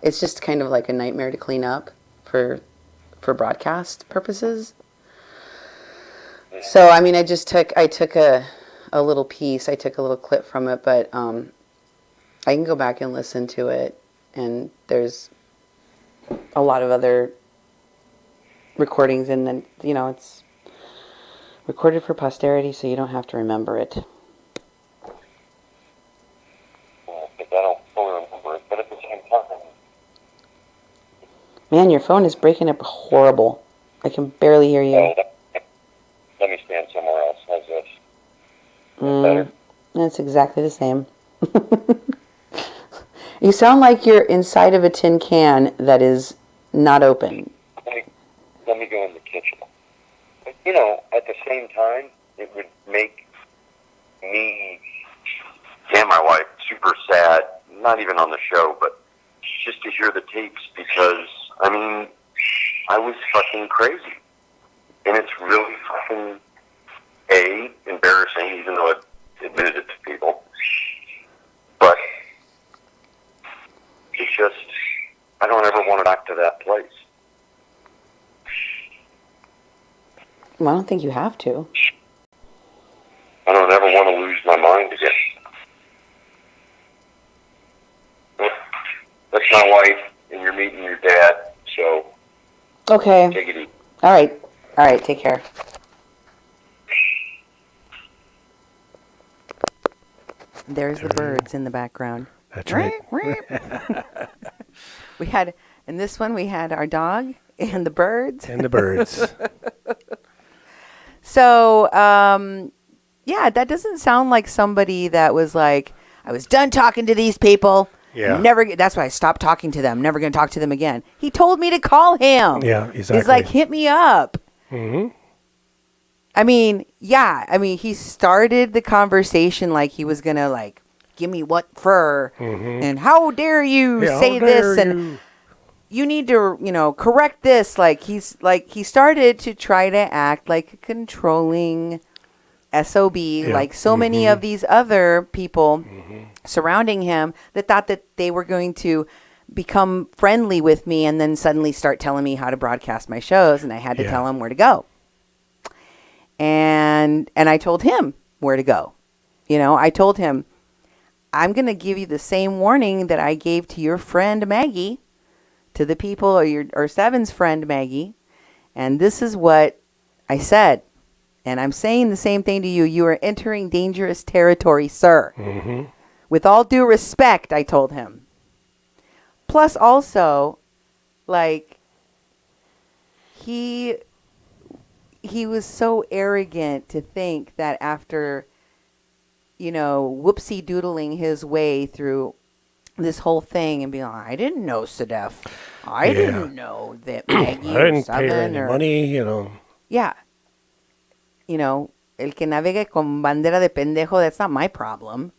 it's just kind of like a nightmare to clean up for broadcast purposes. So, I mean, I took a little piece, I took a little clip from it, but I can go back and listen to it, and there's a lot of other recordings, and then, it's recorded for posterity, so you don't have to remember it. Well, I don't fully remember it, but at the same time... Man, your phone is breaking up horrible. I can barely hear you. Let me stand somewhere else. How's this? Better? It's exactly the same. You sound like you're inside of a tin can that is not open. Let me go in the kitchen. But, at the same time, it would make me and my wife super sad, not even on the show, but just to hear the tapes because, I was fucking crazy. And it's really fucking, embarrassing, even though I've admitted it to people. But it's just, I don't ever want to back to that place. Well, I don't think you have to. I don't ever want to lose my mind again. But that's my wife, and you're meeting your dad, so Okay. take it easy. All right, take care. There's the birds in the background. That's right. We had, in this one, we had our dog and the birds. And the birds. So, yeah, that doesn't sound like somebody that was like, I was done talking to these people. Yeah. That's why I stopped talking to them. Never going to talk to them again. He told me to call him. Yeah, exactly. He's like, hit me up. Mm-hmm. I mean, yeah. I mean, he started the conversation like he was going to like, give me what for? Mm-hmm. And how dare you say this? And you need to, correct this. Like he started to try to act like a controlling SOB, like so many of these other people surrounding him that thought that they were going to become friendly with me and then suddenly start telling me how to broadcast my shows, and I had to tell him where to go. And I told him where to go. I told him, I'm going to give you the same warning that I gave to your friend Maggie, to the people, or Seven's friend Maggie, and this is what I said. And I'm saying the same thing to you. You are entering dangerous territory, sir. Mm-hmm. With all due respect, I told him. Plus, also, like, he was so arrogant to think that after, whoopsie doodling his way through this whole thing and being like, I didn't know Sedef. I didn't know that Maggie I didn't Seven pay her any money, Yeah. El que navegue con bandera de pendejo, that's not my problem.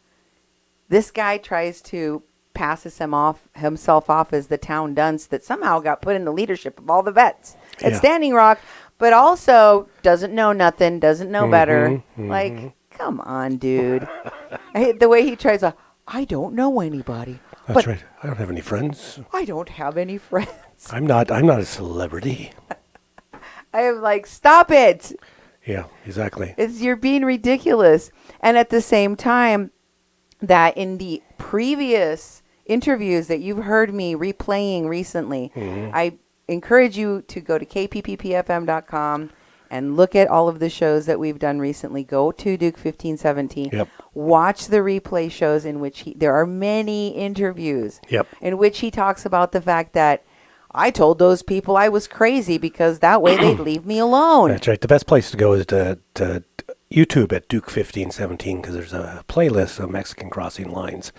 This guy tries to pass himself off as the town dunce that somehow got put in the leadership of all the vets at Standing Rock, but also doesn't know nothing, doesn't know better. Like, come on, dude. I hate the way he tries to, I don't know anybody. That's right. I don't have any friends. I don't have any friends. I'm not a celebrity. I am like, stop it. Yeah, exactly. You're being ridiculous. And at the same time, that in the previous interviews that you've heard me replaying recently, I encourage you to go to kpppfm.com and look at all of the shows that we've done recently. Go to Duke 1517. Yep. Watch the replay shows in which there are many interviews in which he talks about the fact that I told those people I was crazy because that way they'd leave me alone. That's right. The best place to go is to YouTube at Duke 1517 because there's a playlist of Mexican Crossing Lines.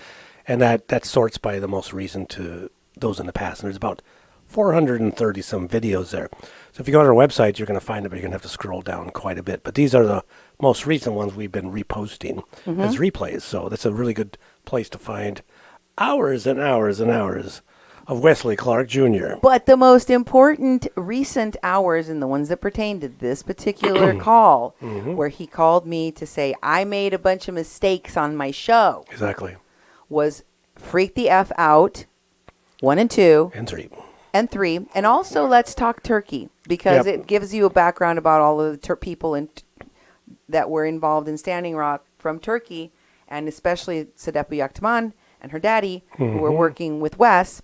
And that sorts by the most recent to those in the past. And there's about 430 some videos there. So if you go on our website, you're going to find it, but you're going to have to scroll down quite a bit. But these are the most recent ones we've been reposting as replays. So that's a really good place to find hours and hours and hours of Wesley Clark Jr. But the most important recent hours and the ones that pertain to this particular call, where he called me to say, I made a bunch of mistakes on my show. Exactly. Was Freak the F Out, 1 and 2. And 3. And 3. And also Let's Talk Turkey, because it gives you a background about all of the people that were involved in Standing Rock from Turkey, and especially Sedef Yaktman and her daddy, who were working with Wes.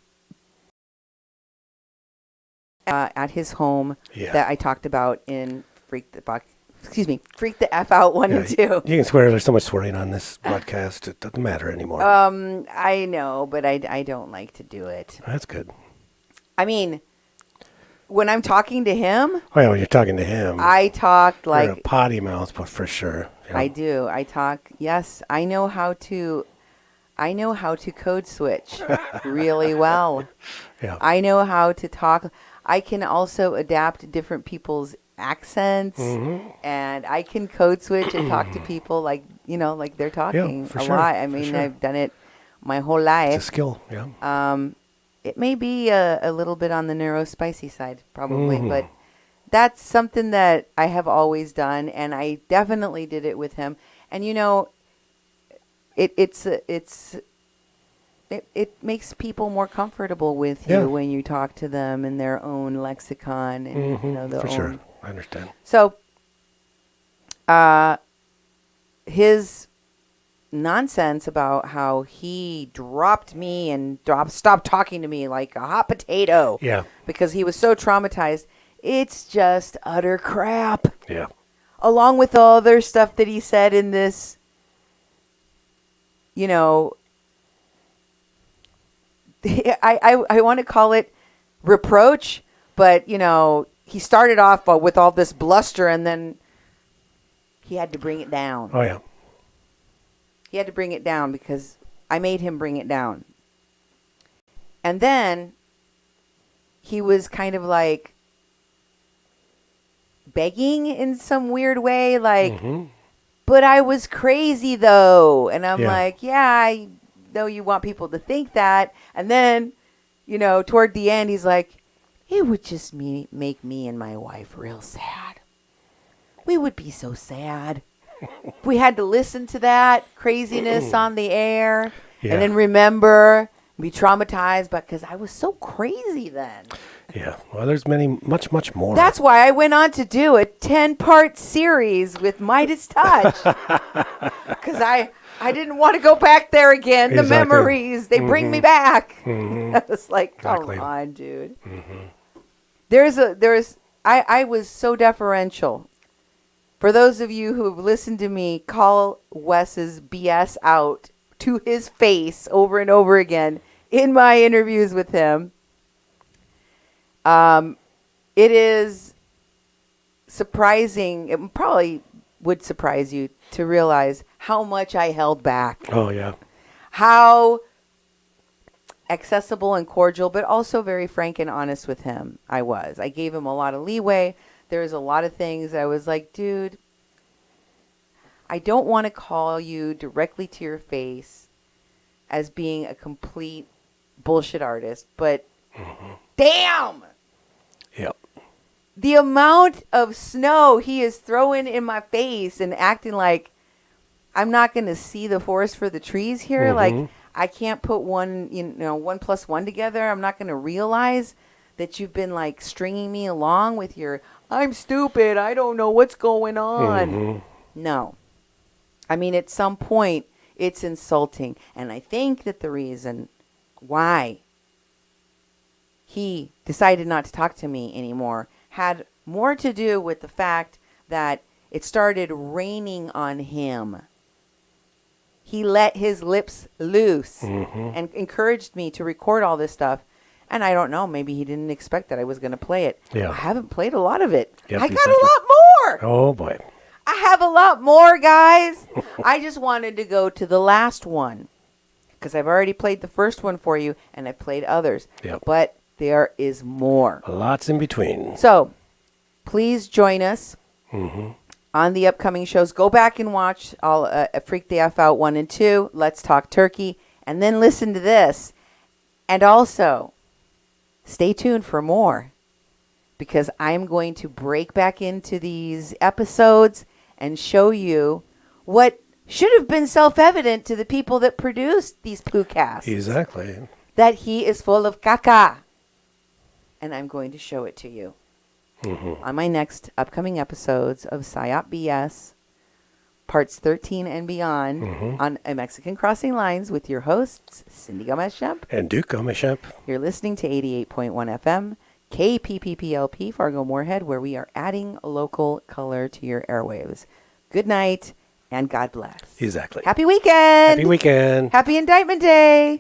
At his home that I talked about in Freak the F Out 1 and 2. You can swear. There's so much swearing on this broadcast. It doesn't matter anymore. I know, but I don't like to do it. That's good. I mean, when I'm talking to him. Well, when you're talking to him. I talk like. You're a potty mouth, but for sure. I do. I talk. Yes, I know how to code switch really well. Yeah. I know how to talk. I can also adapt different people's accents, and I can code switch and talk to people like they're talking a lot. I mean, I've done it my whole life. It's a skill, yeah. It may be a little bit on the neurospicy side, probably, but that's something that I have always done, and I definitely did it with him. And it makes people more comfortable with you when you talk to them in their own lexicon and for sure. I understand. So, his nonsense about how he dropped me and stopped talking to me like a hot potato. Yeah. Because he was so traumatized. It's just utter crap. Yeah. Along with all other stuff that he said in this you know, I want to call it reproach, but, you know, he started off with all this bluster, and then he had to bring it down. Oh, yeah. He had to bring it down because I made him bring it down. And then he was kind of like begging in some weird way, like, but I was crazy though. And I'm like, yeah, I know you want people to think that. And then, you know, toward the end, he's like, it would just make me and my wife real sad. We would be so sad. We had to listen to that craziness on the air and then remember, be traumatized, because I was so crazy then. Yeah. Well, there's much more. That's why I went on to do a 10-part series with Midas Touch. Because I didn't want to go back there again. The memories, they bring me back. I was like, come on, dude. I was so deferential. For those of you who have listened to me call Wes's BS out to his face over and over again in my interviews with him, it is surprising. It probably would surprise you to realize how much I held back. Oh, yeah. How accessible and cordial, but also very frank and honest with him I was. I gave him a lot of leeway. There's a lot of things I was like, dude, I don't want to call you directly to your face as being a complete bullshit artist, but damn! Yep. The amount of snow he is throwing in my face and acting like I'm not going to see the forest for the trees here. Like, I can't put 1 + 1 together. I'm not going to realize that you've been like stringing me along with your, I'm stupid, I don't know what's going on. No. I mean, at some point, it's insulting. And I think that the reason why he decided not to talk to me anymore had more to do with the fact that it started raining on him. He let his lips loose and encouraged me to record all this stuff. And I don't know, maybe he didn't expect that I was going to play it. Yeah. I haven't played a lot of it. Yep, I got a lot more. Oh, boy. I have a lot more, guys. I just wanted to go to the last one because I've already played the first one for you and I've played others. Yep. But there is more. Lots in between. So please join us on the upcoming shows. Go back and watch all Freak the F Out 1 and 2. Let's Talk Turkey. And then listen to this. And also, stay tuned for more because I'm going to break back into these episodes and show you what should have been self-evident to the people that produced these podcasts. Exactly. That he is full of caca. And I'm going to show it to you on my next upcoming episodes of Psyop BS, parts 13 and beyond, on A Mexican Crossing Lines with your hosts, Cindy Gomez-Schempp and Duke Gomez-Schempp. You're listening to 88.1 FM, KPPPLP, Fargo-Moorhead, where we are adding local color to your airwaves. Good night, and God bless. Exactly. Happy weekend. Happy weekend. Happy Indictment Day.